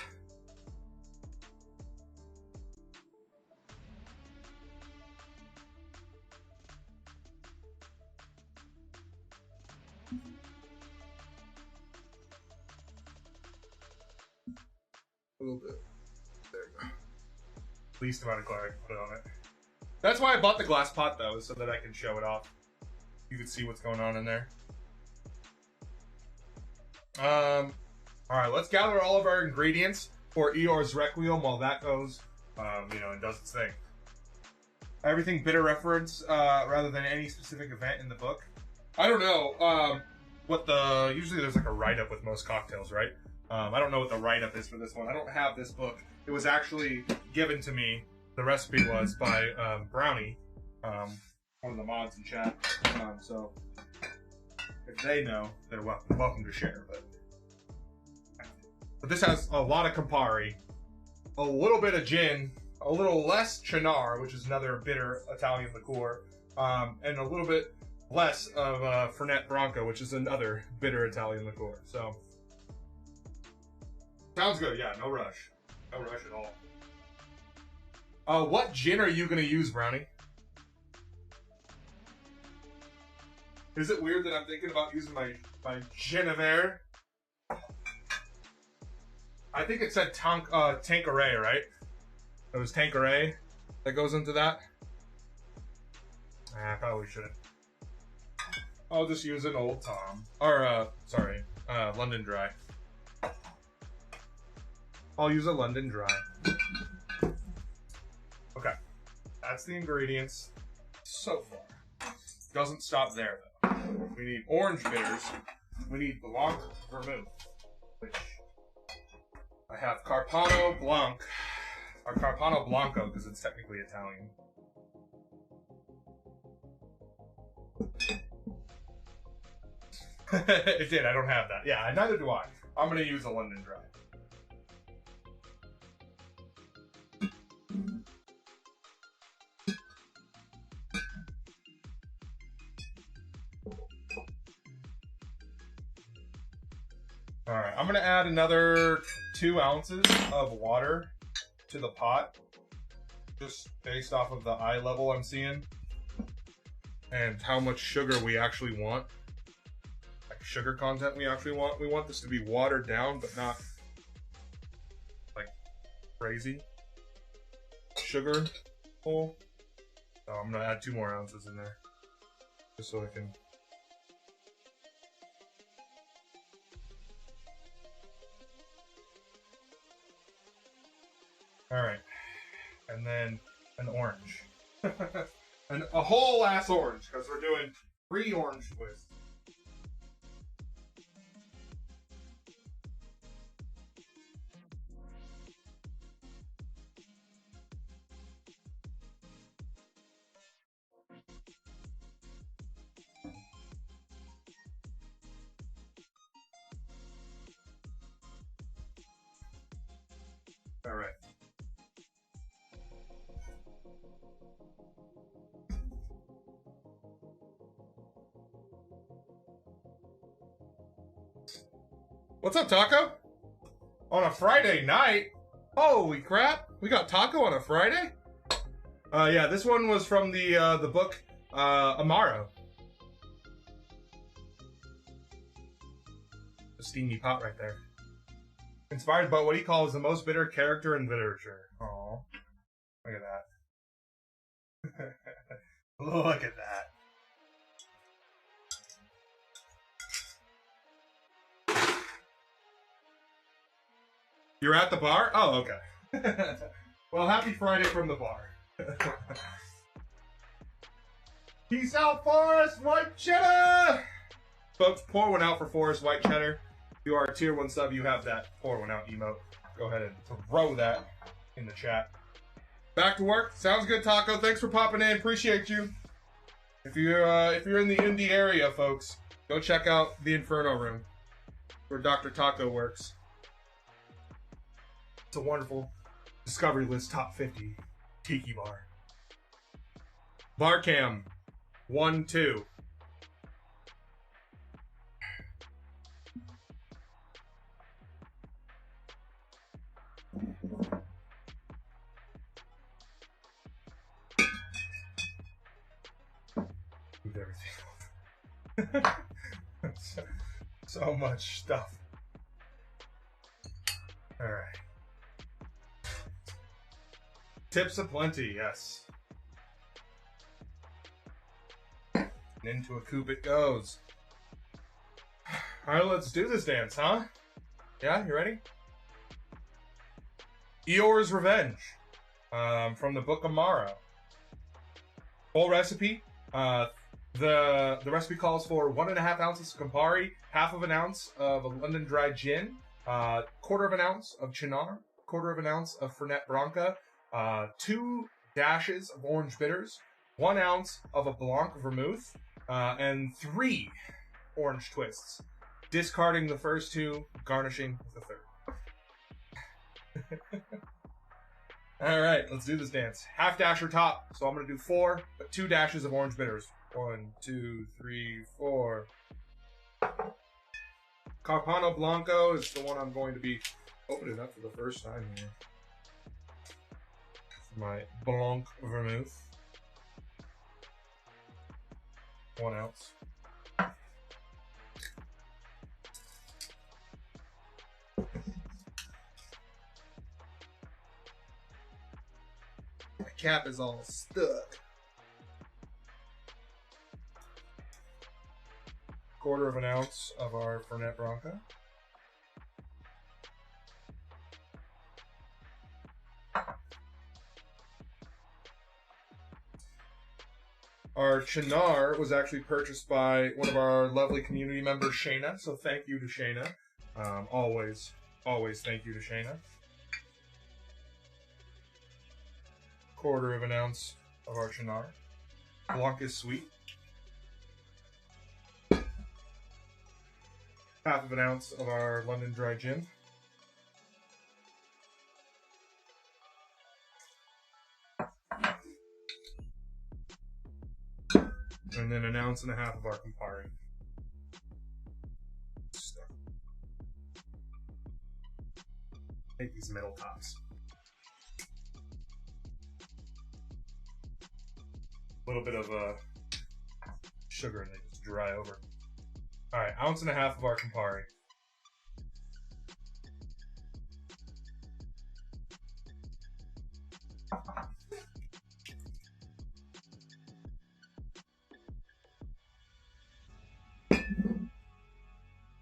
A little bit. There you go. Least amount of glare I can put on it. That's why I bought the glass pot, though, so that I can show it off. You can see what's going on in there. Alright, let's gather all of our ingredients for Eeyore's Requiem while that goes, and does its thing. Everything bitter reference, rather than any specific event in the book. I don't know, usually there's like a write-up with most cocktails, right? I don't know what the write-up is for this one. I don't have this book. It was actually given to me, the recipe was, by Brownie, one of the mods in chat. So, if they know, they're welcome to share. But this has a lot of Campari, a little bit of gin, a little less Cynar, which is another bitter Italian liqueur, and a little bit less of Fernet Branca, which is another bitter Italian liqueur. So, sounds good. Yeah, no rush. No rush at all. What gin are you going to use, Brownie? Is it weird that I'm thinking about using my Genever? I think it said Tanqueray, right? It was Tanqueray that goes into that. I probably shouldn't. I'll just use an Old Tom. Or, London Dry. I'll use a London Dry. Okay. That's the ingredients so far. Doesn't stop there, though. We need orange bitters. We need Blanc Vermouth, which I have Carpano Blanc, or Carpano Blanco, because it's technically Italian. It did, I don't have that. Yeah, neither do I. I'm going to use a London Dry. Alright, I'm going to add another 2 ounces of water to the pot, just based off of the eye level I'm seeing, and how much sugar we actually want, like sugar content we actually want. We want this to be watered down, but not, like, crazy sugar full. So I'm going to add 2 more ounces in there, just so I can... Alright, and then an orange. And a whole ass orange, because we're doing 3 orange twists. All right. What's up, Taco? On a Friday night? Holy crap! We got Taco on a Friday? Yeah, this one was from the book Amaro. A steamy pot right there. Inspired by what he calls the most bitter character in literature. Aww. Look at that. Look at that. You're at the bar? Oh, okay. Well, happy Friday from the bar. Peace out, Forrest White Cheddar! Folks, pour one out for Forrest White Cheddar. If you are a tier 1 sub, you have that pour one out emote. Go ahead and throw that in the chat. Back to work. Sounds good, Taco. Thanks for popping in. Appreciate you. If you're in the Indy area, folks, go check out the Inferno Room, where Dr. Taco works. It's a wonderful Discovery List Top 50 Tiki Bar. Barcam 1-2. Move everything over. so much stuff. All right. Tips aplenty, yes. And into a coop it goes. Alright, let's do this dance, huh? Yeah, you ready? Eeyore's Revenge. From the book Amaro. Full recipe. The recipe calls for 1.5 ounces of Campari, half of an ounce of a London Dry Gin, quarter of an ounce of Chinar, quarter of an ounce of Fernet Branca, 2 dashes of orange bitters, 1 ounce of a Blanc vermouth, and 3 orange twists. Discarding the first 2, garnishing with the 3rd. Alright, let's do this dance. Half dasher top, so I'm going to do 4, but 2 dashes of orange bitters. 1, 2, 3, 4. Carpano Blanco is the one I'm going to be opening up for the first time here. My Blanc vermouth. 1 ounce. My cap is all stuck. Quarter of an ounce of our Fernet Branca. Our Chinar was actually purchased by one of our lovely community members, Shayna. So thank you to Shayna. Always thank you to Shayna. Quarter of an ounce of our Chinar. Blanc is sweet. Half of an ounce of our London Dry Gin. And then 1.5 ounces of our Campari. Take these middle tops. A little bit of sugar and they just dry over. Alright, 1.5 ounces of our Campari.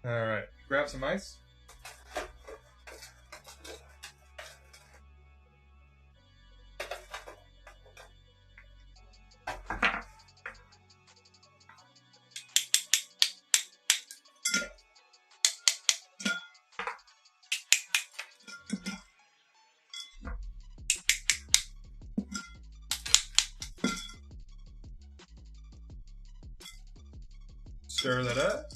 Alright, grab some ice. Stir that up.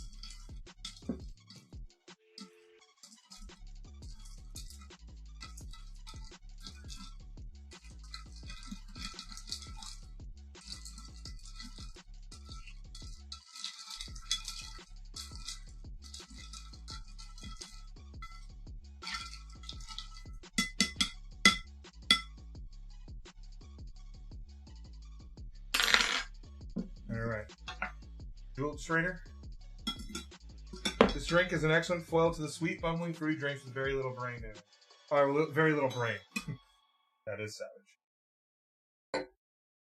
Alright. Jeweled strainer. This drink is an excellent foil to the sweet, bubbling fruit drinks with very little brain in it. Or very little brain. That is savage.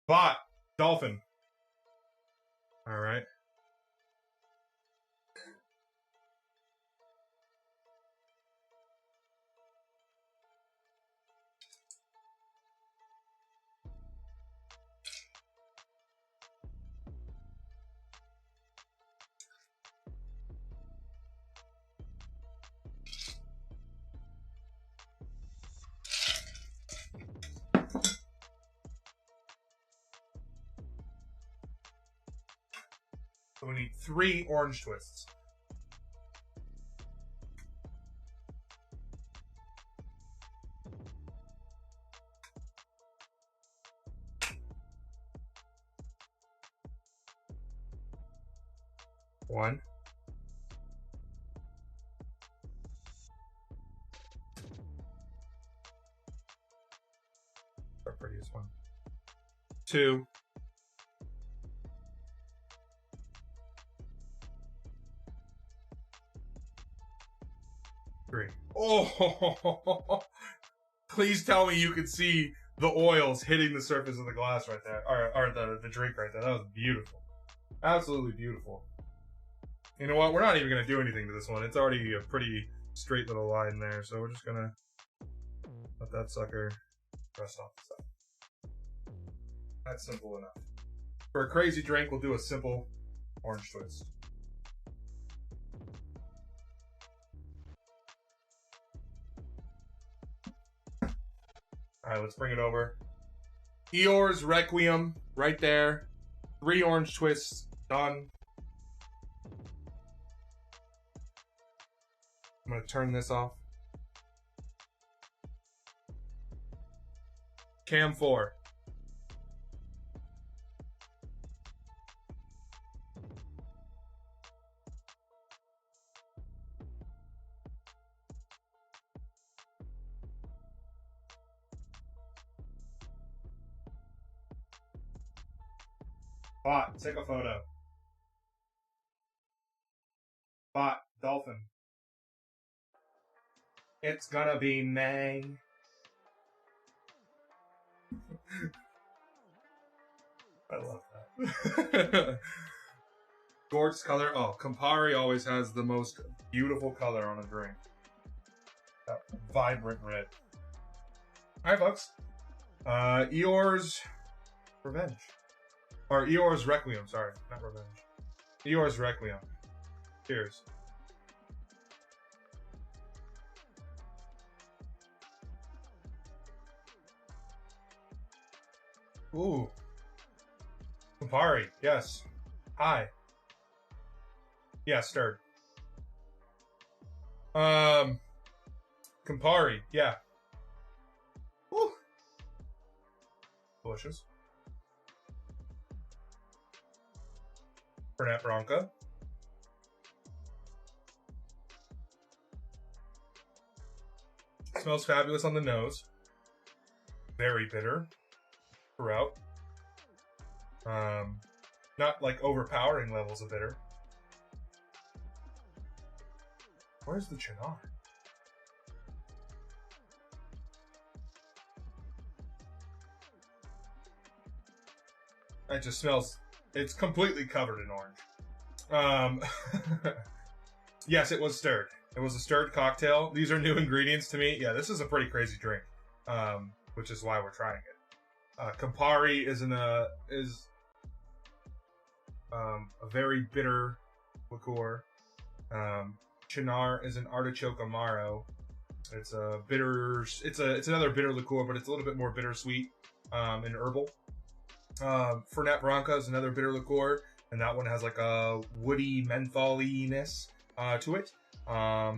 Bot. Dolphin. Alright. So we need 3 orange twists. One. Our prettiest one. 2. 3. Oh! Please tell me you could see the oils hitting the surface of the glass right there. Or the drink right there. That was beautiful. Absolutely beautiful. You know what? We're not even going to do anything to this one. It's already a pretty straight little line there. So we're just going to let that sucker rest off the side. That's simple enough. For a crazy drink, we'll do a simple orange twist. Alright, let's bring it over. Eeyore's Requiem, right there. 3 orange twists, done. I'm going to turn this off. Cam 4. Bot, take a photo. Bot, dolphin. It's gonna be May. I love that. Gorgeous color. Oh, Campari always has the most beautiful color on a drink. That vibrant red. Alright, folks. Eeyore's Revenge. Or Eeyore's Requiem, sorry. Not Revenge. Eeyore's Requiem. Cheers. Ooh. Campari, yes. Hi. Yeah, stirred. Campari, yeah. Ooh. Delicious. Fernet Branca. Smells fabulous on the nose. Very bitter throughout. Not like overpowering levels of bitter. Where's the Cynar? It just smells. It's completely covered in orange. Yes, it was stirred. It was a stirred cocktail. These are new ingredients to me. Yeah, this is a pretty crazy drink, which is why we're trying it. Campari is a very bitter liqueur. Cynar is an artichoke amaro. It's a bitter. It's another bitter liqueur, but it's a little bit more bittersweet and herbal. Fernet Branca is another bitter liqueur, and that one has like a woody mentholiness to it. But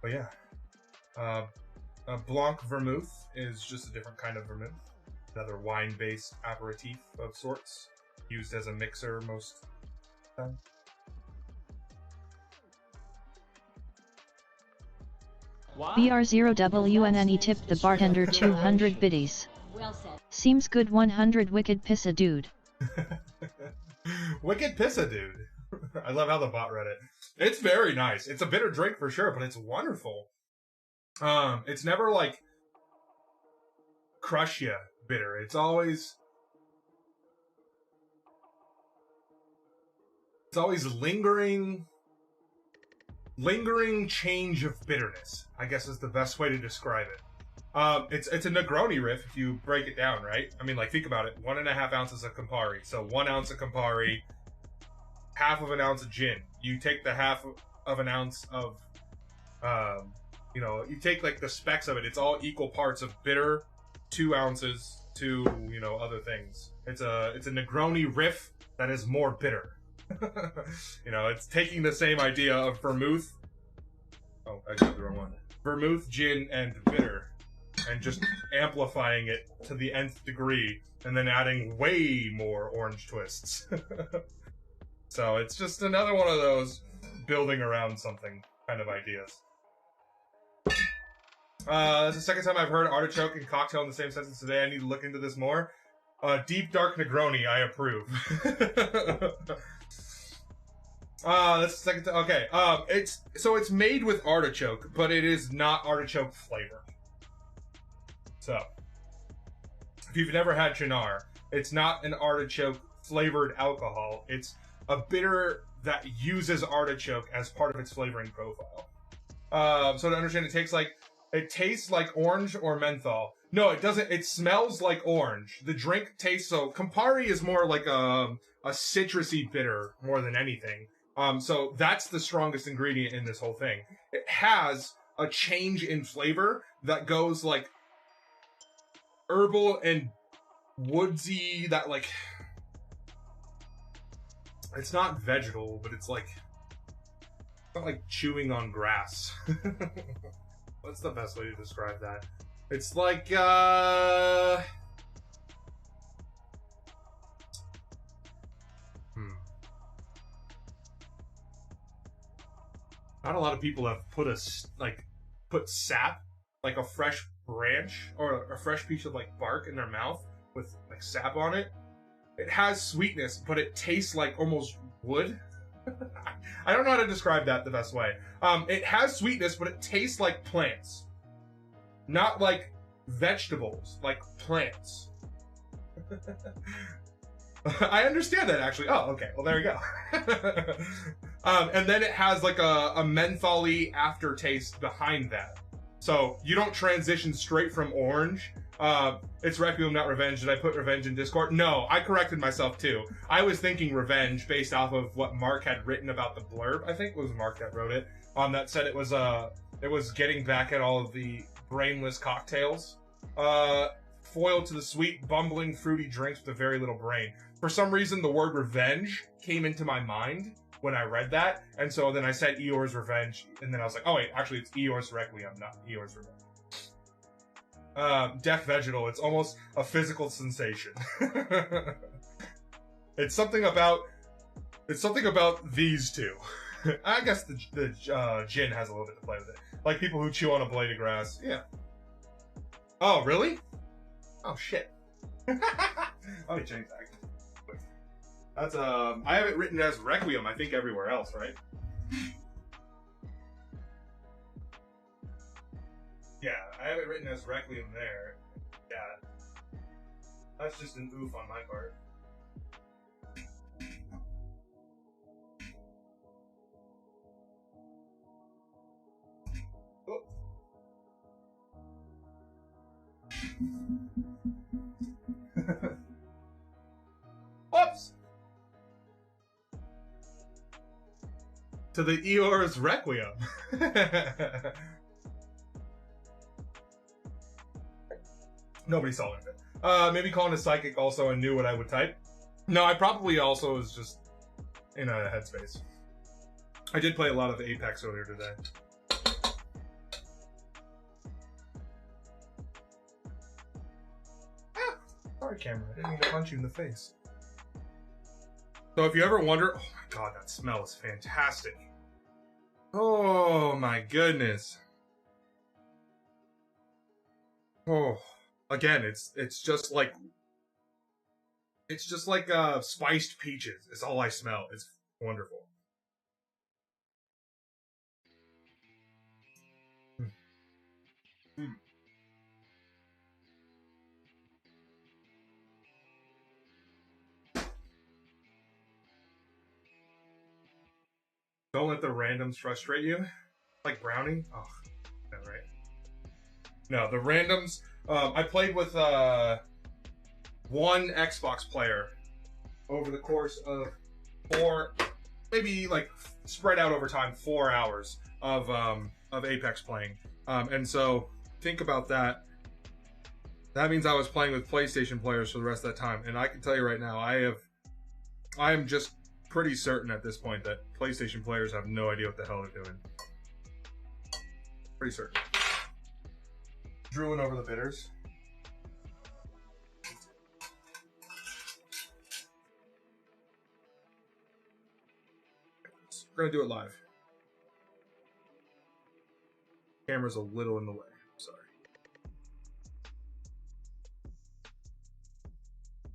yeah, a Blanc Vermouth is just a different kind of vermouth. Another wine-based aperitif of sorts, used as a mixer most of the time. BR0WNNE tipped the bartender 200 biddies. Well said. Seems good 100 wicked pissa dude. Wicked Pissa Dude. I love how the bot read it. It's very nice. It's a bitter drink for sure, but it's wonderful. It's never like crush ya bitter. It's always lingering change of bitterness, I guess is the best way to describe it. It's a Negroni riff if you break it down, right? I mean, like, think about it. 1.5 ounces of Campari. So 1 ounce of Campari, half of an ounce of gin. You take the half of an ounce of, you take like the specs of it. It's all equal parts of bitter, 2 ounces to, other things. It's a Negroni riff that is more bitter. It's taking the same idea of vermouth. Oh, I got the wrong one. Vermouth, gin, and bitter, and just amplifying it to the nth degree, and then adding way more orange twists. So it's just another one of those building around something kind of ideas. It's the second time I've heard artichoke and cocktail in the same sentence today. I need to look into this more. Deep dark Negroni, I approve. That's the second time. Okay. It's made with artichoke, but it is not artichoke flavored. So, if you've never had Cynar, it's not an artichoke flavored alcohol. It's a bitter that uses artichoke as part of its flavoring profile. So to understand, it tastes like orange or menthol. No, it doesn't. It smells like orange. The drink tastes Campari is more like a citrusy bitter more than anything. So that's the strongest ingredient in this whole thing. It has a change in flavor that goes like herbal and woodsy, that like, it's not vegetal, but it's not like chewing on grass. What's the best way to describe that? It's like, Not a lot of people have put sap, like a fresh branch or a fresh piece of like bark in their mouth with like sap on it. It has sweetness, but it tastes like almost wood. I don't know how to describe that the best way. It has sweetness, but it tastes like plants. Not like vegetables, like plants. I understand that, actually. Oh, okay. Well, there you go. And then it has like a mentholy aftertaste behind that. So you don't transition straight from orange. It's Requiem, not Revenge. Did I put Revenge in Discord? No, I corrected myself too. I was thinking Revenge based off of what Mark had written about the blurb. I think it was Mark that wrote it. That said it was getting back at all of the brainless cocktails. Foiled to the sweet, bumbling, fruity drinks with a very little brain. For some reason, the word revenge came into my mind when I read that, and so then I said Eeyore's Revenge, and then I was like, oh wait, actually it's Eeyore's Requiem, not Eeyore's Revenge. Death Vegetal, it's almost a physical sensation. It's something about these two. I guess the gin has a little bit to play with it. Like people who chew on a blade of grass. Yeah. Oh, really? Oh, shit. Let me change that. That's, I have it written as Requiem, I think, everywhere else, right? Yeah, I have it written as Requiem there. Yeah. That's just an oof on my part. Whoops! To the Eeyore's Requiem. Nobody saw it. Maybe calling a psychic also and knew what I would type. No, I probably also was just in a headspace. I did play a lot of Apex earlier today. Ah, sorry, camera. I didn't mean to punch you in the face. So if you ever wonder, oh my god, that smell is fantastic. Oh my goodness. Oh, again, it's just like spiced peaches. It's all I smell. It's wonderful. Mm. Don't let the randoms frustrate you. Like Brownie? Oh, no, right. No, the randoms. I played with one Xbox player over the course of 4, maybe like spread out over time, 4 hours of Apex playing. And so think about that. That means I was playing with PlayStation players for the rest of that time. And I can tell you right now, I am just pretty certain at this point that PlayStation players have no idea what the hell they're doing. Pretty certain. Drooling over the bitters. We're gonna do it live. Camera's a little in the way. Sorry.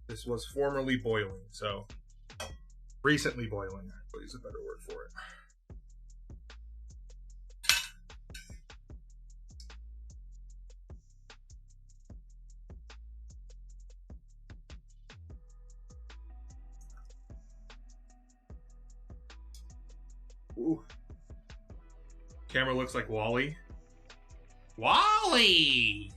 This was formerly boiling, so recently boiling actually is a better word for it. Ooh. Camera looks like Wally. Wally!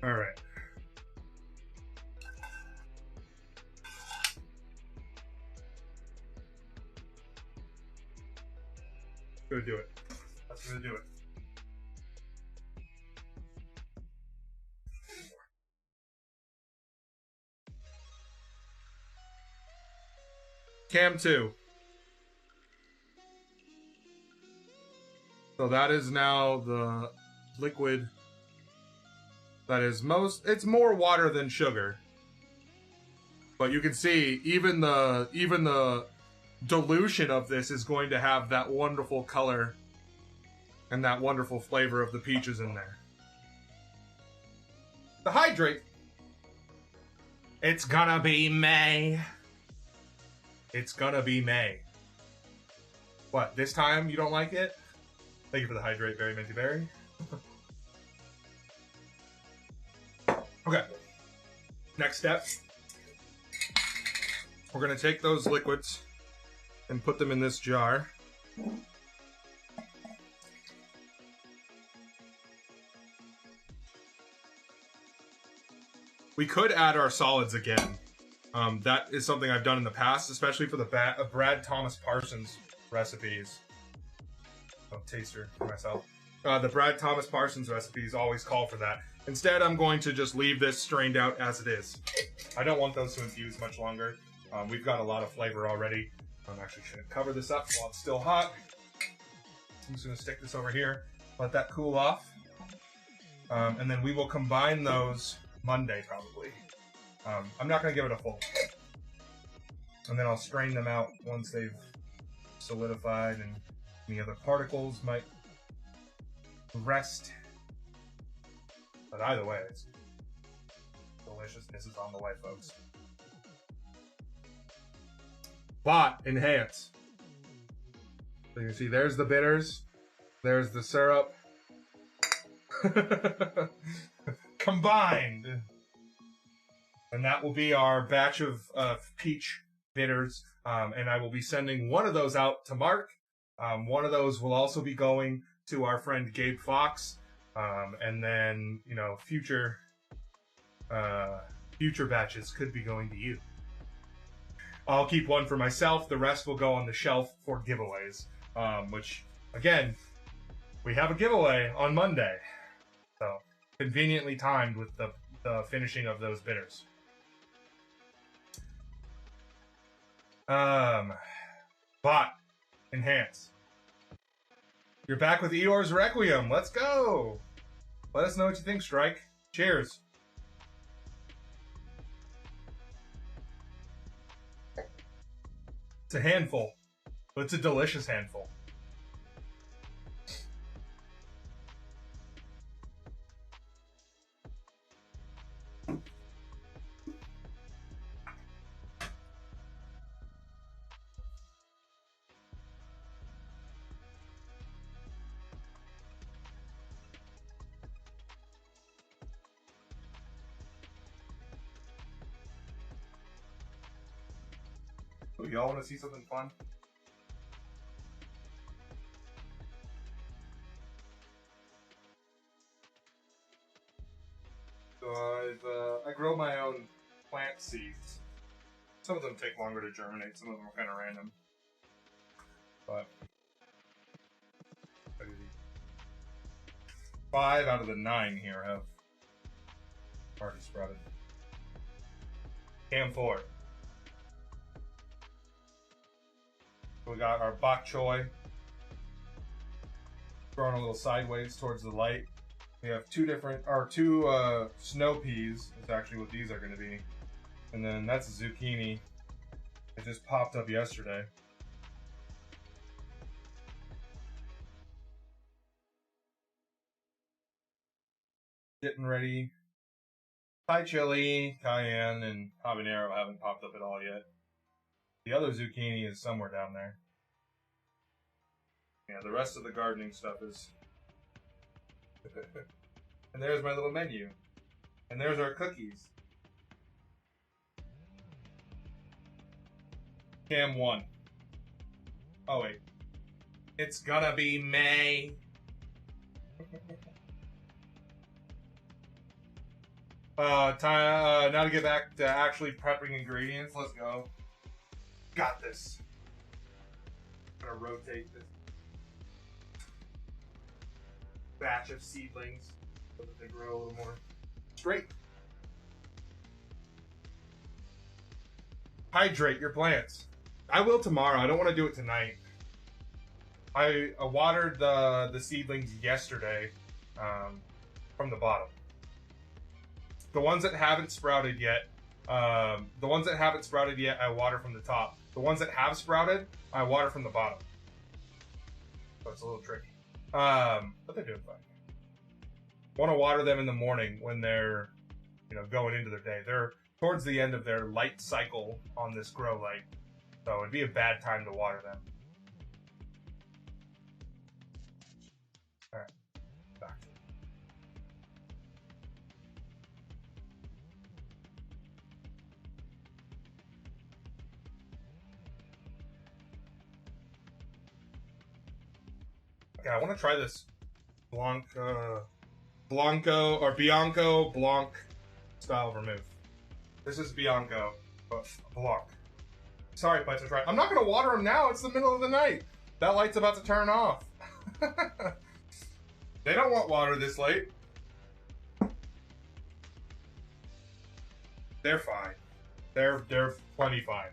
All right. Gonna do it. That's gonna do it. Cam 2. So that is now the liquid that is it's more water than sugar. But you can see even the dilution of this is going to have that wonderful color and that wonderful flavor of the peaches in there. The hydrate. It's gonna be May. It's gonna be May. What, this time you don't like it? Thank you for the hydrate, Berry Minty Berry. Okay. Next step. We're gonna take those liquids and put them in this jar. We could add our solids again. That is something I've done in the past, especially for the Brad Thomas Parsons recipes. Oh, taster for myself. The Brad Thomas Parsons recipes always call for that. Instead, I'm going to just leave this strained out as it is. I don't want those to infuse much longer. We've got a lot of flavor already. I'm actually going to cover this up while it's still hot. I'm just going to stick this over here, let that cool off. And then we will combine those Monday, probably. I'm not going to give it a full. And then I'll strain them out once they've solidified and any other particles might rest. But either way, it's deliciousness is on the way, folks. But enhance. So you can see there's the bitters, there's the syrup. Combined. And that will be our batch of peach bitters. And I will be sending one of those out to Mark. One of those will also be going to our friend Gabe Fox, and then future batches could be going to you. I'll keep one for myself. The rest will go on the shelf for giveaways, which, again, we have a giveaway on Monday. So, conveniently timed with the finishing of those bitters. Bot. Enhance. You're back with Eeyore's Requiem. Let's go! Let us know what you think, Strike. Cheers. It's a handful, but it's a delicious handful. Y'all want to see something fun? So I grow my own plant seeds. Some of them take longer to germinate, some of them are kind of random. But 5 out of the 9 here have already sprouted. Cam 4. We got our bok choy growing a little sideways towards the light. We have two snow peas. Is actually what these are going to be, and then that's a zucchini. It just popped up yesterday. Getting ready. Thai chili, cayenne, and habanero haven't popped up at all yet. The other zucchini is somewhere down there. Yeah, the rest of the gardening stuff is... And there's my little menu. And there's our cookies. Cam 1. Oh wait. It's gonna be May. Now to get back to actually prepping ingredients. Let's go. Got this. I'm gonna rotate this batch of seedlings so that they grow a little more straight. Hydrate your plants. I will tomorrow. I don't want to do it tonight. I watered the seedlings yesterday from the bottom. The ones that haven't sprouted yet, I water from the top. The ones that have sprouted, I water from the bottom. So it's a little tricky. But they're doing fine. Want to water them in the morning when they're, going into their day. They're towards the end of their light cycle on this grow light. So it'd be a bad time to water them. All right, back. Okay, I want to try this Bianco Blanc style vermouth. This is Bianco Blanc. Sorry, Putz, that's right. I'm not going to water them now. It's the middle of the night. That light's about to turn off. They don't want water this late. They're fine. They're plenty fine.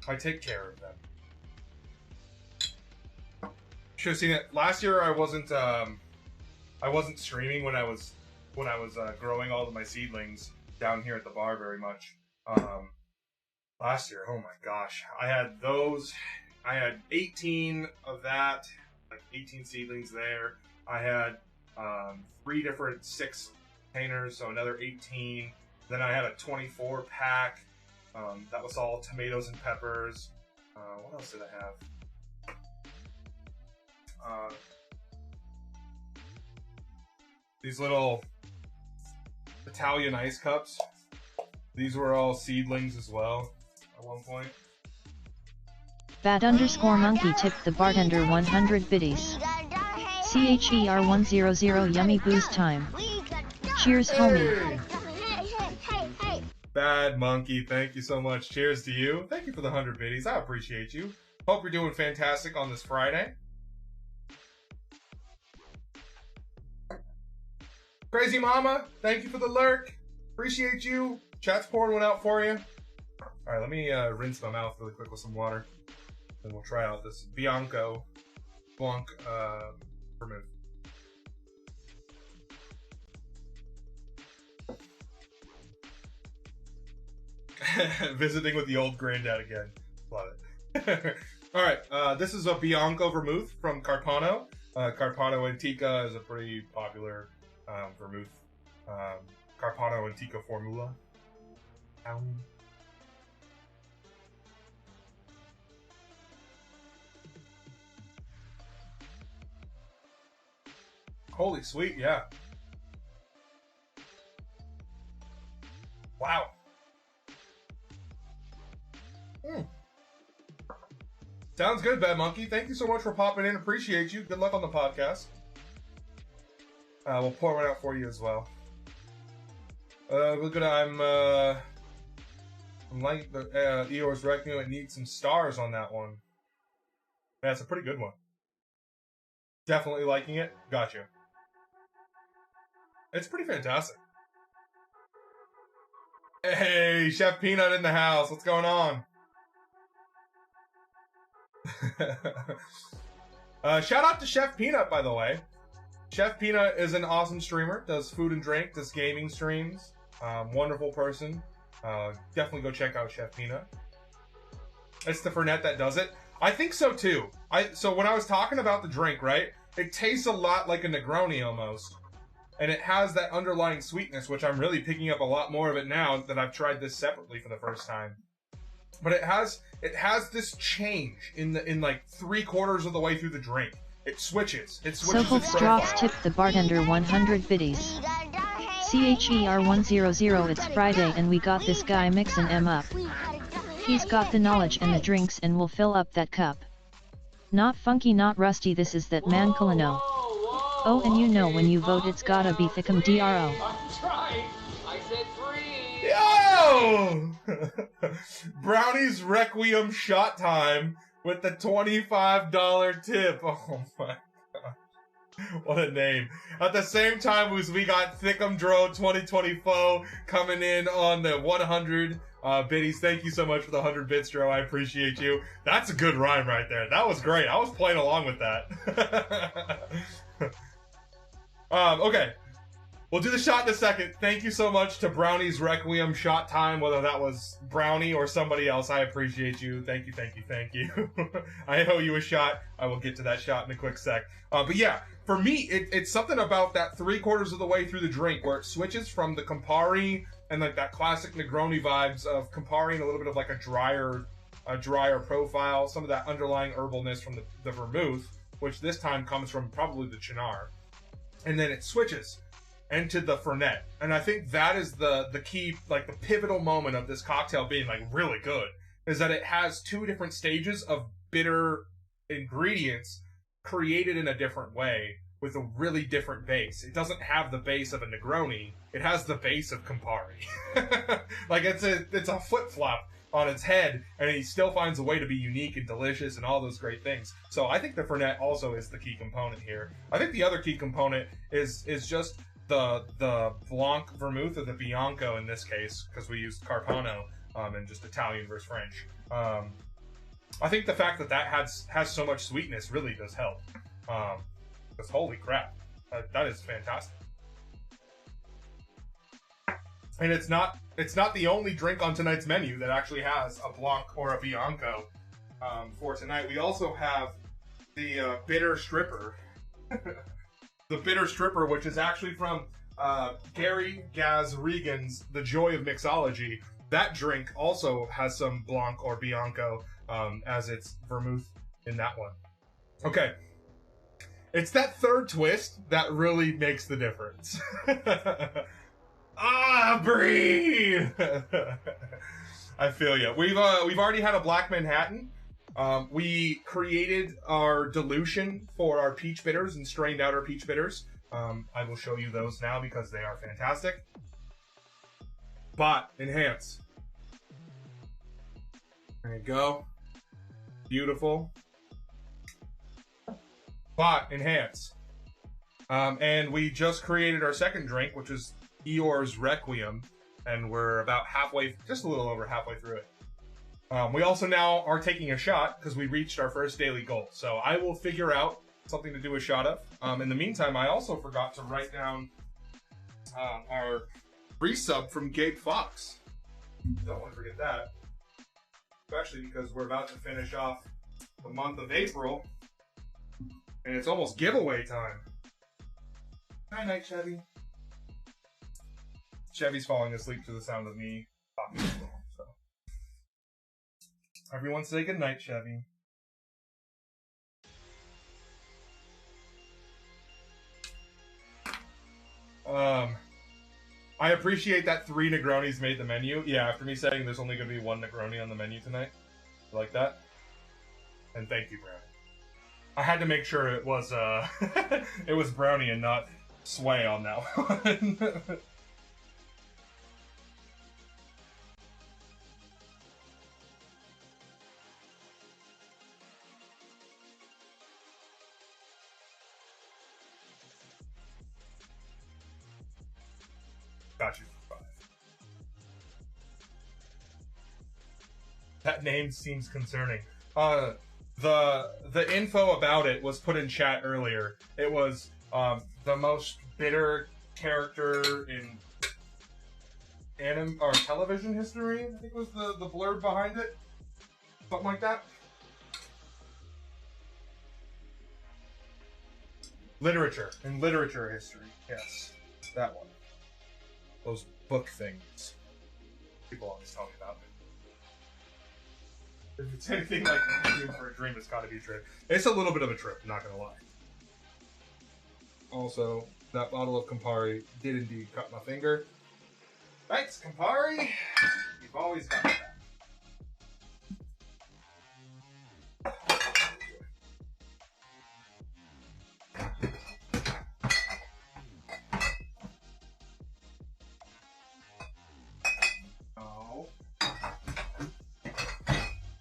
I take care of them. Should have seen it last year. I wasn't streaming when I was growing all of my seedlings down here at the bar very much. Last year, oh my gosh, I had 18 of that, like 18 seedlings there. I had 3 different 6 containers, so another 18. Then I had a 24 pack. That was all tomatoes and peppers. What else did I have? These little Italian ice cups. These were all seedlings as well at one point. Bad_monkey tipped the bartender 100 biddies. CHER100 yummy booze time. Cheers, homie. Hey. Bad Monkey, thank you so much. Cheers to you. Thank you for the 100 biddies. I appreciate you. Hope you're doing fantastic on this Friday. Crazy Mama, thank you for the lurk. Appreciate you. Chat's pouring one out for you. All right, let me rinse my mouth really quick with some water. And we'll try out this Bianco Blanc vermouth. Visiting with the old granddad again. Love it. All right, this is a Bianco vermouth from Carpano. Carpano Antica is a pretty popular vermouth. Carpano Antica Formula. Holy sweet, yeah. Wow. Sounds good, Bad Monkey. Thank you so much for popping in. Appreciate you. Good luck on the podcast. We'll pour one out for you as well. We're gonna. I'm like the Eeyore's Requiem. It needs some stars on that one. That's a pretty good one. Definitely liking it. Gotcha. It's pretty fantastic. Hey, Chef Peanut in the house. What's going on? Shout out to Chef Peanut, by the way. Chef Peanut is an awesome streamer. Does food and drink, does gaming streams. Wonderful person. Definitely go check out Chef Peanut. It's the Fernet that does it. I think so too. So when I was talking about the drink, right? It tastes a lot like a Negroni almost. And it has that underlying sweetness, which I'm really picking up a lot more of it now that I've tried this separately for the first time. But it has this change in like 3/4 of the way through the drink. It switches. Sokol Strops tipped the bartender 100 biddies. CHER100 it's Friday and we got this guy mixing em up. He's got the knowledge and the drinks and will fill up that cup. Not funky, not rusty, this is that man Culino. Oh, and you know when you vote it's gotta be Thickum DRO. That's right. I said 3. Yo! Brownie's Requiem shot time with the $25 tip. Oh my god. What a name. At the same time as we got Thickum Dro 2024 coming in on the 100 biddies. Thank you so much for the 100 bits, Dro. I appreciate you. That's a good rhyme right there. That was great. I was playing along with that. Okay. We'll do the shot in a second. Thank you so much to Brownie's Requiem shot time, whether that was Brownie or somebody else. I appreciate you. Thank you. I owe you a shot. I will get to that shot in a quick sec. But yeah, for me, it's something about that 3/4 of the way through the drink where it switches from the Campari and like that classic Negroni vibes of Campari and a little bit of like a drier profile, some of that underlying herbalness from the vermouth, which this time comes from probably the Cynar. And then it switches into the Fernet. And I think that is the key, like the pivotal moment of this cocktail being like really good, is that it has 2 different stages of bitter ingredients created in a different way with a really different base. It doesn't have the base of a Negroni. It has the base of Campari. Like it's a flip-flop on its head, and he still finds a way to be unique and delicious and all those great things. So I think the Fernet also is the key component here. I think the other key component is just the Blanc vermouth, or the Bianco in this case, because we used Carpano and just Italian versus French. I think the fact that has so much sweetness really does help. Because holy crap, that is fantastic. And it's not the only drink on tonight's menu that actually has a Blanc or a Bianco for tonight. We also have the Bitter Stripper. The Bitter Stripper, which is actually from Gary Gaz Regan's The Joy of Mixology. That drink also has some Blanc or Bianco as its vermouth in that one. Okay. It's that third twist that really makes the difference. Breathe! I feel you. We've already had a Black Manhattan. We created our dilution for our peach bitters and strained out our peach bitters. I will show you those now because they are fantastic. Bot enhance. There you go. Beautiful. Bot enhance. And we just created our second drink, which is Eeyore's Requiem, and we're about halfway, just a little over halfway through it. We also now are taking a shot because we reached our first daily goal. So I will figure out something to do a shot of. In the meantime, I also forgot to write down our resub from Gabe Fox. Don't want to forget that. Especially because we're about to finish off the month of April. And it's almost giveaway time. Night night, Chevy. Chevy's falling asleep to the sound of me talking as well, so. Everyone say goodnight, Chevy. I appreciate that 3 Negronis made the menu. Yeah, after me saying there's only going to be 1 Negroni on the menu tonight. You like that? And thank you, Brownie. I had to make sure it was it was Brownie and not Sway on that one. Got you for 5. That name seems concerning. The info about it was put in chat earlier. It was the most bitter character in anime or television history. I think was the blurb behind it. Something like that. Literature. In literature history. Yes. That one. Those book things. People always tell me about. If it's anything like Room for a Dream, it's gotta be a trip. It's a little bit of a trip, not gonna lie. Also, that bottle of Campari did indeed cut my finger. Thanks, Campari! You've always got that.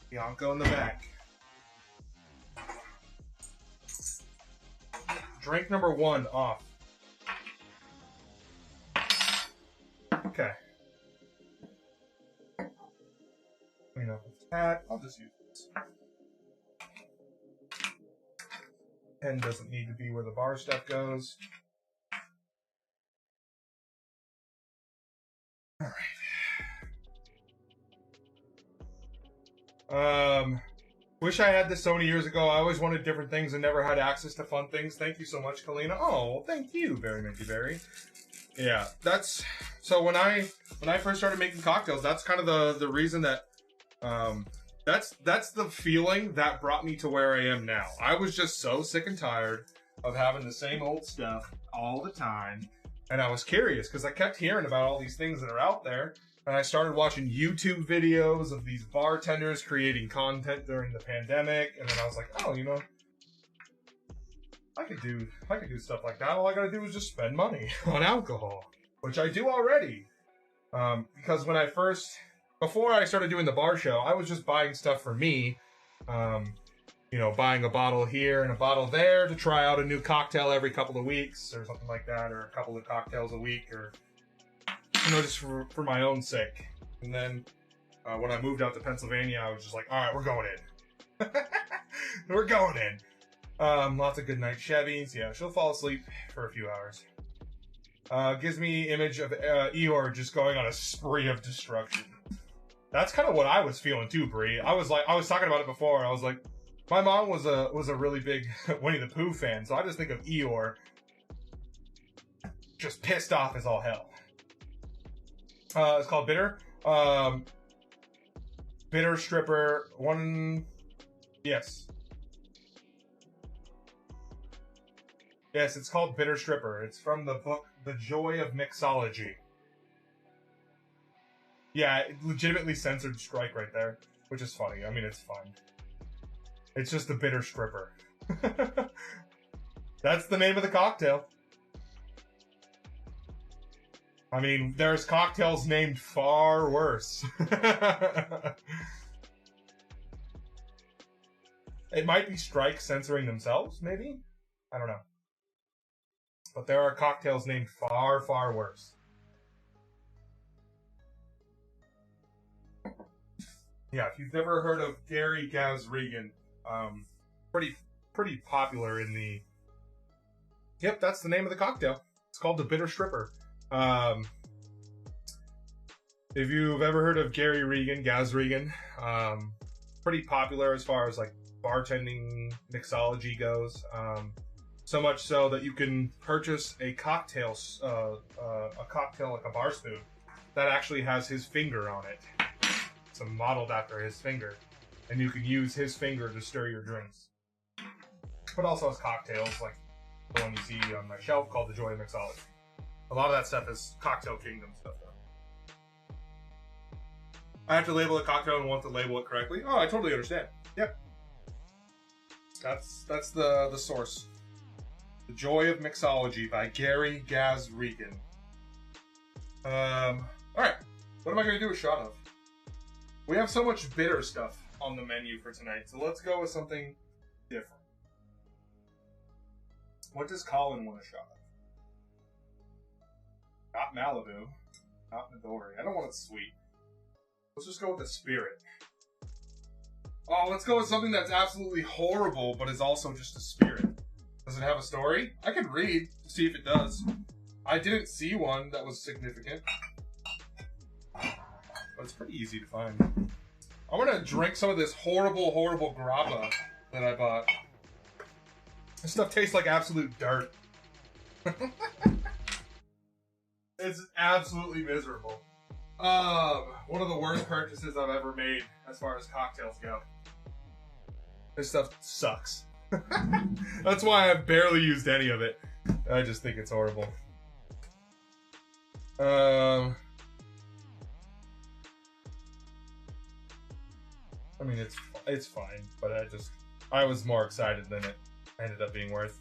Bianco in the back. Drink number 1 off. Okay. Clean up with that. I'll just use this. Pen doesn't need to be where the bar stuff goes. All right. Wish I had this so many years ago. I always wanted different things and never had access to fun things. Thank you so much, Kalina. Oh, thank you, Very Minty Berry. Yeah, that's so when I first started making cocktails, that's kind of the reason that that's the feeling that brought me to where I am now. I was just so sick and tired of having the same old stuff all the time, and I was curious because I kept hearing about all these things that are out there. And I started watching YouTube videos of these bartenders creating content during the pandemic, and then I was like, oh, you know, I could do stuff like that. All I gotta do is just spend money on alcohol, which I do already. Because before I started doing the bar show, I was just buying stuff for me. You know, buying a bottle here and a bottle there to try out a new cocktail every couple of weeks or something like that, or a couple of cocktails a week, or you know, just for my own sake. And then when I moved out to Pennsylvania, I was just like, all right, we're going in. We're going in. Lots of good night Chevys. Yeah, she'll fall asleep for a few hours. Gives me image of Eeyore just going on a spree of destruction. That's kind of what I was feeling too, Bree. I was talking about it before. I was like, my mom was a really big Winnie the Pooh fan, so I just think of Eeyore just pissed off as all hell. It's called Bitter. Bitter Stripper. Yes. Yes, it's called Bitter Stripper. It's from the book The Joy of Mixology. Yeah, it legitimately censored strike right there, which is funny. I mean, it's fun. It's just the bitter stripper. That's the name of the cocktail. I mean, there's cocktails named far worse. It might be Strike censoring themselves, maybe? I don't know. But there are cocktails named far, far worse. Yeah, if you've never heard of Gary Gazrigan, pretty popular in the... Yep, that's the name of the cocktail. It's called the Bitter Stripper. If you've ever heard of Gary Regan, Gazrigan, pretty popular as far as like bartending mixology goes. So much so that you can purchase a cocktail like a bar spoon that actually has his finger on it. It's modeled after his finger, and you can use his finger to stir your drinks. But also has cocktails like the one you see on my shelf called the Joy of Mixology. A lot of that stuff is Cocktail Kingdom stuff, though. I have to label a cocktail and want to label it correctly. Oh, I totally understand. Yep. That's the source. The Joy of Mixology by Gary Gazrigan. Alright. What am I going to do a shot of? We have so much bitter stuff on the menu for tonight, so let's go with something different. What does Colin want a shot of? Not Malibu. Not Midori. I don't want it sweet. Let's just go with the Spirit. Oh, let's go with something that's absolutely horrible, but is also just a spirit. Does it have a story? I could read to see if it does. I didn't see one that was significant. But it's pretty easy to find. I'm gonna drink some of this horrible, horrible grappa that I bought. This stuff tastes like absolute dirt. It's absolutely miserable. One of the worst purchases I've ever made as far as cocktails go. This stuff sucks. That's why I've barely used any of it. I just think it's horrible. I mean, it's fine, but I was more excited than it ended up being worth.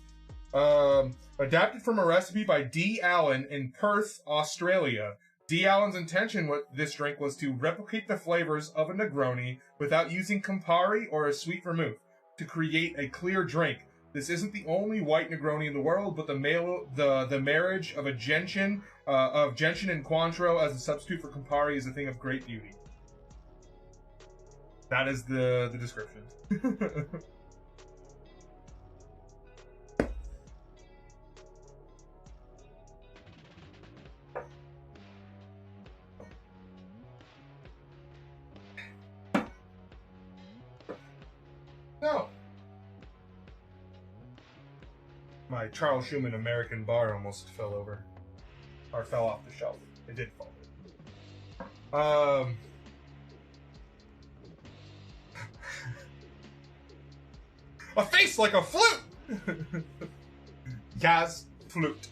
Adapted from a recipe by D. Allen in Perth, Australia. D. Allen's intention with this drink was to replicate the flavors of a Negroni without using Campari or a sweet vermouth to create a clear drink. This isn't the only white Negroni in the world, but the marriage of gentian and Cointreau as a substitute for Campari is a thing of great beauty. That is the description. No. My Charles Schumann American bar almost fell over. Or fell off the shelf. It did fall. A face like a flute! Yaz flute.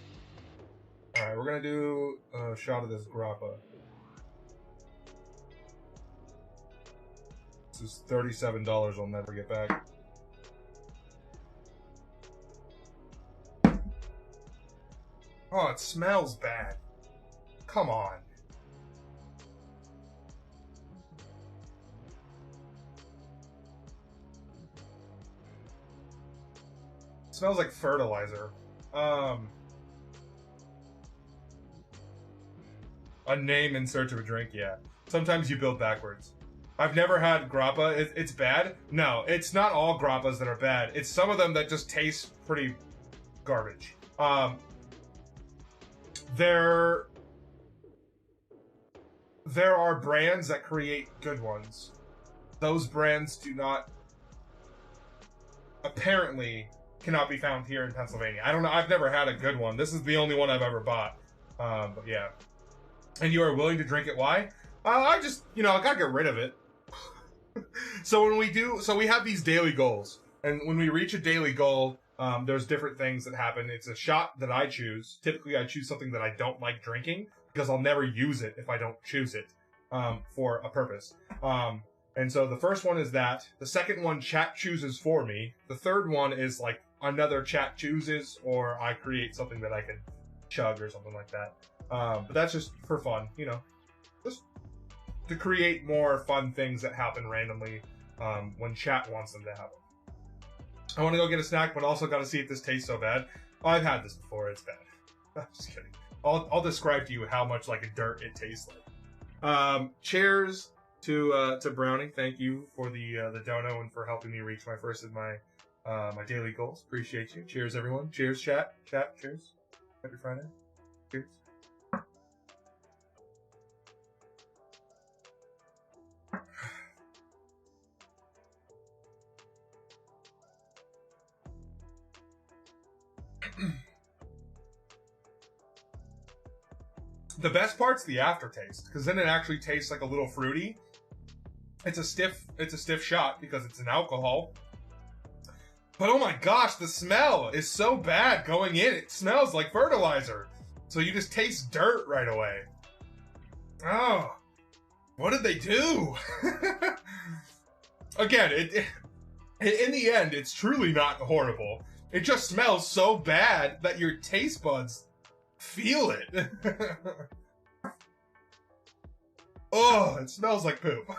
Alright, we're gonna do a shot of this grappa. This is $37 I'll never get back. Oh, it smells bad. Come on. It smells like fertilizer. A name in search of a drink, yeah. Sometimes you build backwards. I've never had grappa. It's bad? No, it's not all grappas that are bad. It's some of them that just taste pretty garbage. There are brands that create good ones. Those brands do not... apparently cannot be found here in Pennsylvania. I don't know. I've never had a good one. This is the only one I've ever bought. But yeah. And you are willing to drink it. Why? I just, I gotta get rid of it. So we have these daily goals. And when we reach a daily goal, there's different things that happen. It's a shot that I choose. Typically, I choose something that I don't like drinking because I'll never use it if I don't choose it for a purpose. And so the first one is that. The second one, chat chooses for me. The third one is like another chat chooses, or I create something that I can chug or something like that. But that's just for fun, you know, just to create more fun things that happen randomly when chat wants them to happen. I want to go get a snack, but also got to see if this tastes so bad. Oh, I've had this before. It's bad. I'm just kidding. I'll describe to you how much like a dirt it tastes like. Cheers to Brownie. Thank you for the dono and for helping me reach my first of my daily goals. Appreciate you. Cheers, everyone. Cheers, chat. Chat. Cheers. Happy Friday. Cheers. The best part's the aftertaste, because then it actually tastes like a little fruity. It's a stiff shot because it's an alcohol. But oh my gosh, the smell is so bad going in. It smells like fertilizer. So you just taste dirt right away. Oh, what did they do? Again, in the end, it's truly not horrible. It just smells so bad that your taste buds feel it. Oh, it smells like poop.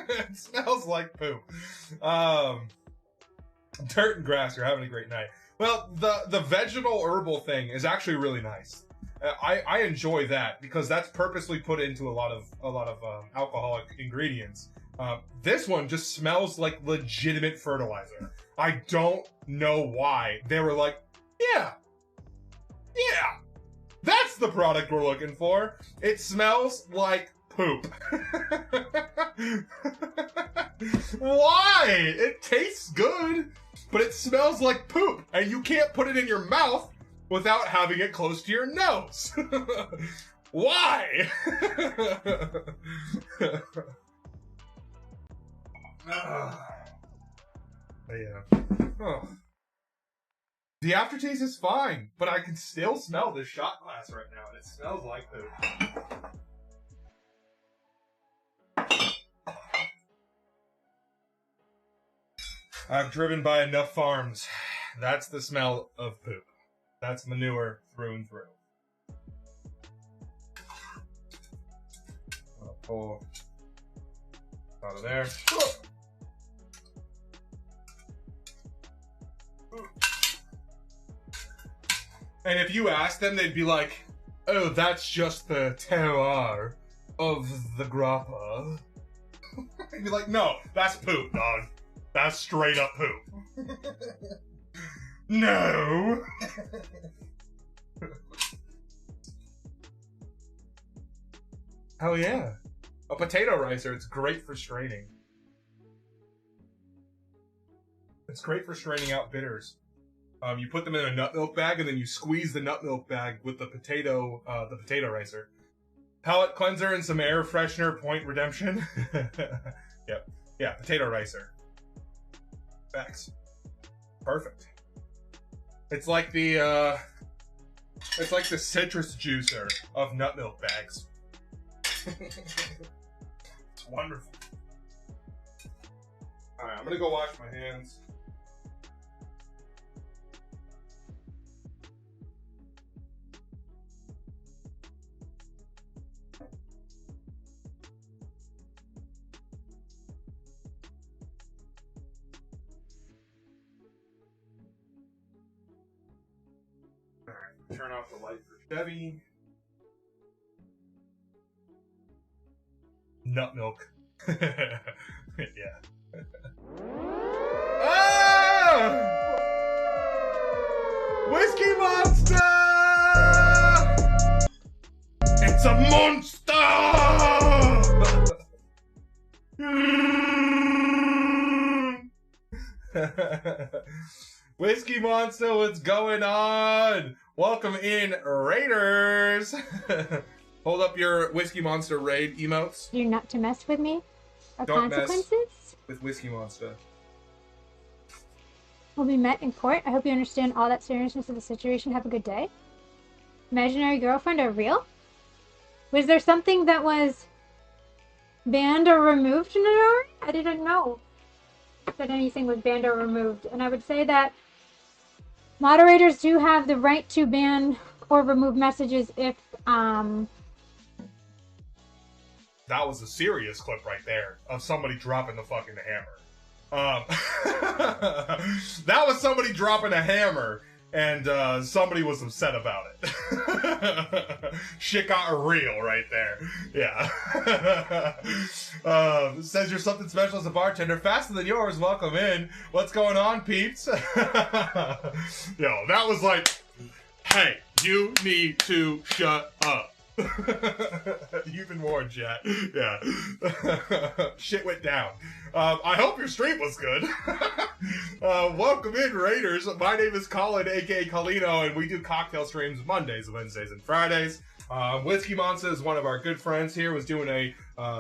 It smells like poop. Dirt and grass, you're having a great night. Well, the vegetal herbal thing is actually really nice. I enjoy that because that's purposely put into a lot of alcoholic ingredients. This one just smells like legitimate fertilizer. I don't know why. They were like, yeah, that's the product we're looking for. It smells like poop. Why? It tastes good, but it smells like poop, and you can't put it in your mouth without having it close to your nose. Why? Yeah. Oh. The aftertaste is fine, but I can still smell this shot glass right now, and it smells like poop. I've driven by enough farms. That's the smell of poop. That's manure through and through. I'll pull out of there. And if you ask them, they'd be like, oh, that's just the terroir of the grappa. I'd be like, no, that's poop, dog. That's straight up poop. No! Hell yeah. A potato ricer, it's great for straining. It's great for straining out bitters. You put them in a nut milk bag and then you squeeze the nut milk bag with the potato ricer. Palate cleanser and some air freshener, point redemption. Yep. Yeah, potato ricer. Facts. Perfect. It's like the citrus juicer of nut milk bags. It's wonderful. Alright, I'm gonna go wash my hands. Turn off the light for Chevy. Nut milk. Yeah. Ah! Whiskey Monster! It's a monster! Whiskey Monster, what's going on? Welcome in, Raiders! Hold up your Whiskey Monster raid emotes. You're not to mess with me? Or Don't consequences? mess with Whiskey Monster. Will be met in court. I hope you understand all that seriousness of the situation. Have a good day. Imaginary girlfriend or real? Was there something that was banned or removed Nidori? I didn't know that anything was banned or removed. And I would say that moderators do have the right to ban or remove messages if That was a serious clip right there of somebody dropping the fucking hammer. That was somebody dropping a hammer, and somebody was upset about it. Shit got real right there. Yeah. Says you're something special as a bartender. Faster than yours. Welcome in. What's going on, peeps? Yo, that was like, hey, you need to shut up. You've been warned, chat. Yeah. Shit went down. I hope your stream was good. Welcome in, Raiders. My name is Colin, aka Colino, and we do cocktail streams Mondays, Wednesdays, and Fridays. Whiskey Monster is one of our good friends here. Was doing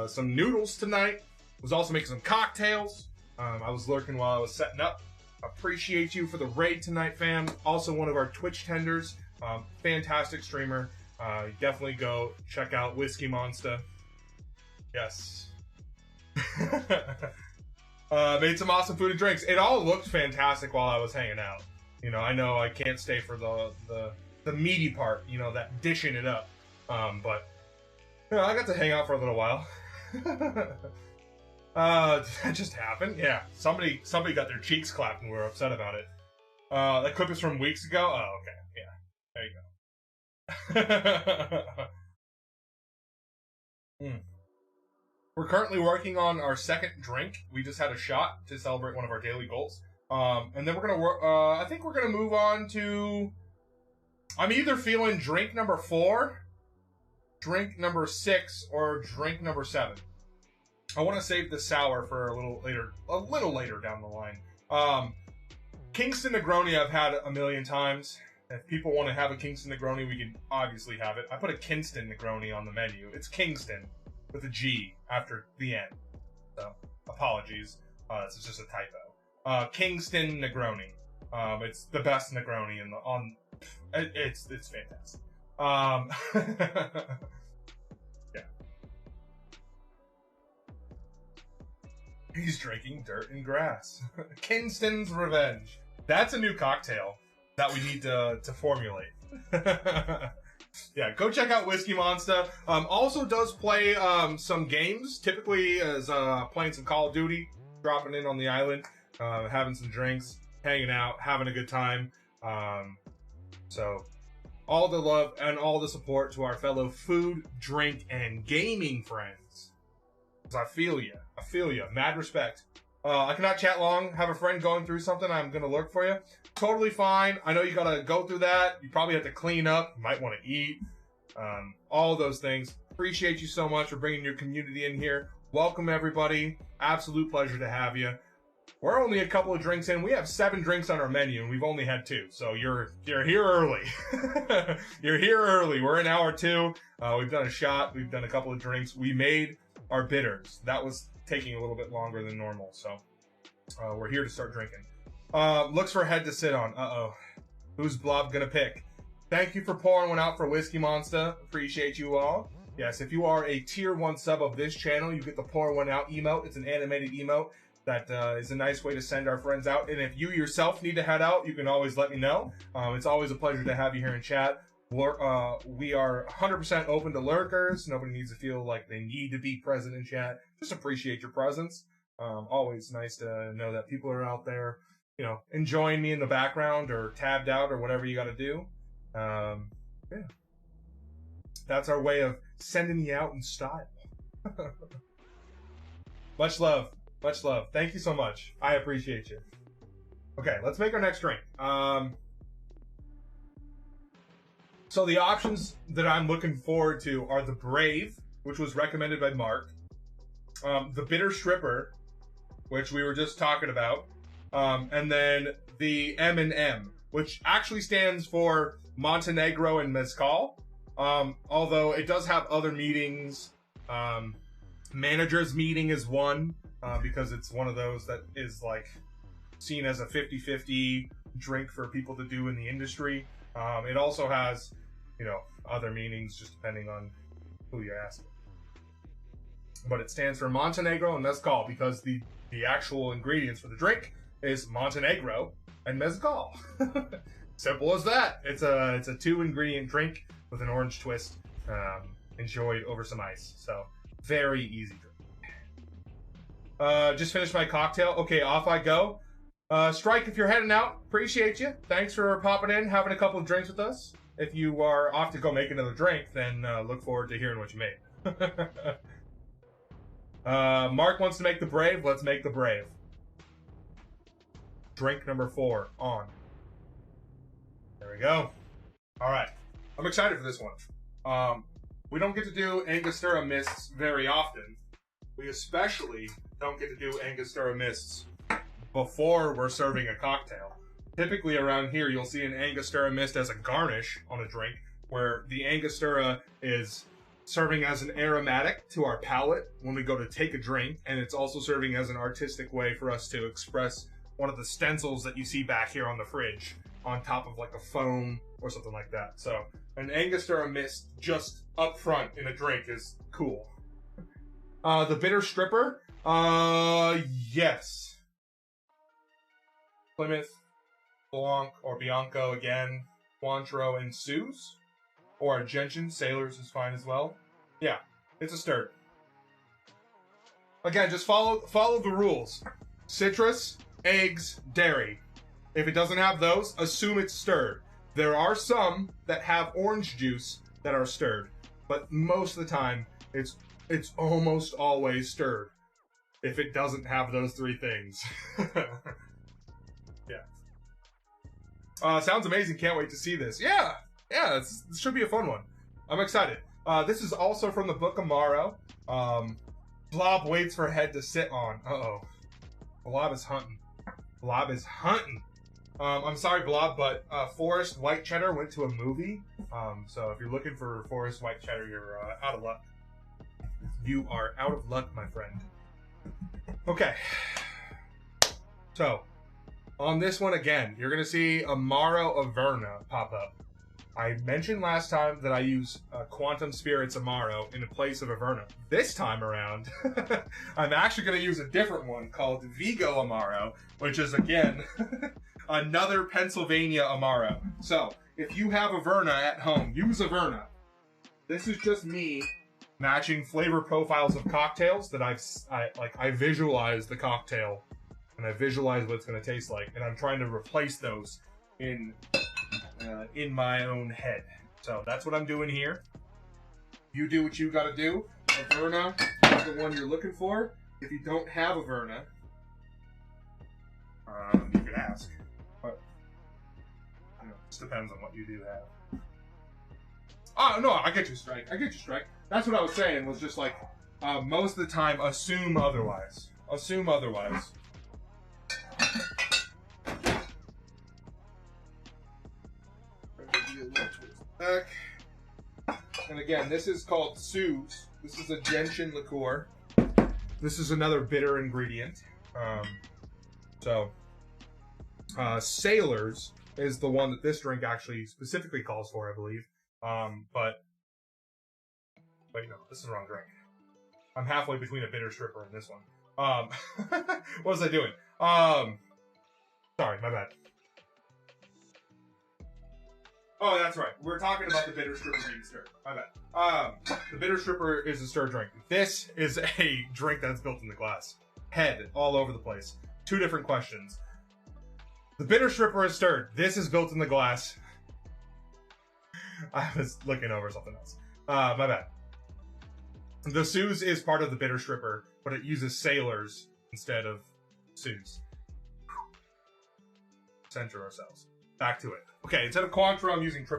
some noodles tonight. Was also making some cocktails. I was lurking while I was setting up. Appreciate you for the raid tonight, fam. Also one of our Twitch tenders. Fantastic streamer. Definitely go check out Whiskey Monster. Yes. Made some awesome food and drinks. It all looked fantastic while I was hanging out. You know, I know I can't stay for the meaty part, you know, that dishing it up. But you know, I got to hang out for a little while. That just happened. Yeah, somebody got their cheeks clapped and we were upset about it. That clip is from weeks ago. Oh, okay. Yeah, there you go. We're currently working on our second drink. We just had a shot to celebrate one of our daily goals. And then we're gonna work. I think we're gonna move on to. I'm either feeling drink number 4, drink number 6, or drink number 7. I want to save the sour for a little later down the line. Kingston Negroni I've had a million times. If people want to have a Kingston Negroni, we can obviously have it. I put a Kingston Negroni on the menu. It's Kingston with a G after the end. So, apologies. This is just a typo. Kingston Negroni. It's the best Negroni it's fantastic. Yeah. He's drinking dirt and grass. Kingston's Revenge. That's a new cocktail that we need to formulate. Yeah, go check out Whiskey Monster. Also does play some games. Typically is playing some Call of Duty, dropping in on the island, having some drinks, hanging out, having a good time. So all the love and all the support to our fellow food, drink, and gaming friends. 'Cause I feel you. Mad respect. I cannot chat long. Have a friend going through something. I'm going to lurk for you. Totally fine. I know you got to go through that. You probably have to clean up. You might want to eat. All those things. Appreciate you so much for bringing your community in here. Welcome, everybody. Absolute pleasure to have you. We're only a couple of drinks in. We have 7 drinks on our menu, and we've only had 2. So you're here early. You're here early. We're in hour 2. We've done a shot. We've done a couple of drinks. We made our bitters. That was taking a little bit longer than normal, so we're here to start drinking. Looks for a head to sit on. Who's Blob gonna pick? Thank you for pouring one out for Whiskey Monster. Appreciate you all. Yes, if you are a tier 1 sub of this channel, you get the pour one out emote. It's an animated emote that is a nice way to send our friends out. And if you yourself need to head out, you can always let me know. It's always a pleasure to have you here in chat. We are 100% open to lurkers. Nobody needs to feel like they need to be present in chat. Just appreciate your presence. Always nice to know that people are out there, you know, enjoying me in the background or tabbed out or whatever you got to do. Yeah. That's our way of sending you out in style. Much love. Much love. Thank you so much. I appreciate you. Okay, let's make our next drink. So the options that I'm looking forward to are the Brave, which was recommended by Mark, the Bitter Stripper, which we were just talking about, and then the M&M, which actually stands for Montenegro and Mezcal, although it does have other meetings. Managers meeting is one, because it's one of those that is like seen as a 50-50 drink for people to do in the industry. It also has, you know, other meanings just depending on who you ask. but it stands for Montenegro and Mezcal because the actual ingredients for the drink is Montenegro and Mezcal. Simple as that. It's a 2-ingredient drink with an orange twist, enjoyed over some ice. So very easy drink. Just finished my cocktail. Okay, off I go. Strike, if you're heading out, appreciate you. Thanks for popping in, having a couple of drinks with us. If you are off to go make another drink, then look forward to hearing what you made. Mark wants to make the Brave. Let's make the Brave. Drink number 4 on. There we go. All right. I'm excited for this one. We don't get to do Angostura Mists very often. We especially don't get to do Angostura Mists before we're serving a cocktail. Typically around here, you'll see an Angostura Mist as a garnish on a drink, where the Angostura is serving as an aromatic to our palate when we go to take a drink, and it's also serving as an artistic way for us to express one of the stencils that you see back here on the fridge on top of like a foam or something like that. So an Angostura Mist just up front in a drink is cool. The Bitter Stripper, yes. Plymouth, Blanc, or Bianco again, Cointreau, and Suze. Or a Gentian, Sailors is fine as well. Yeah, it's a stirred. Again, just follow the rules. Citrus, eggs, dairy. If it doesn't have those, assume it's stirred. There are some that have orange juice that are stirred, but most of the time, it's almost always stirred. If it doesn't have those 3 things. Yeah. Sounds amazing. Can't wait to see this. Yeah, this should be a fun one. I'm excited. This is also from the Book of Morrow. Blob waits for head to sit on. Uh-oh. Blob is hunting. Blob is hunting. I'm sorry, Blob, but Forrest White Cheddar went to a movie. So if you're looking for Forrest White Cheddar, you're out of luck. You are out of luck, my friend. Okay. So, on this one again, you're going to see Amaro Averna pop up. I mentioned last time that I use Quantum Spirits Amaro in place of Averna. This time around, I'm actually going to use a different one called Vigo Amaro, which is, again, another Pennsylvania Amaro. So, if you have Averna at home, use Averna. This is just me matching flavor profiles of cocktails that I visualize the cocktail and I visualize what it's going to taste like, and I'm trying to replace those in my own head. So that's what I'm doing here. You do what you got to do. Averna is the one you're looking for. If you don't have Averna, you could ask. But you know, it just depends on what you do have. Oh no, I get you, Strike. I get you, Strike. That's what I was saying. Was just like most of the time, assume otherwise. Assume otherwise. Back. And again, this is called Suze. This is a gentian liqueur. This is another bitter ingredient. Sailors is the one that this drink actually specifically calls for, I believe. But wait, no, this is the wrong drink. I'm halfway between a bitter stripper and this one. What was I doing? Sorry, my bad. Oh, that's right. We're talking about the bitter stripper being stirred. My bad. The bitter stripper is a stir drink. This is a drink that's built in the glass. Head all over the place. 2 different questions. The bitter stripper is stirred. This is built in the glass. I was looking over something else. My bad. The Suze is part of the bitter stripper, but it uses Sailors instead of Suze. Center ourselves. Back to it. Okay, instead of Cointreau, I'm using triple.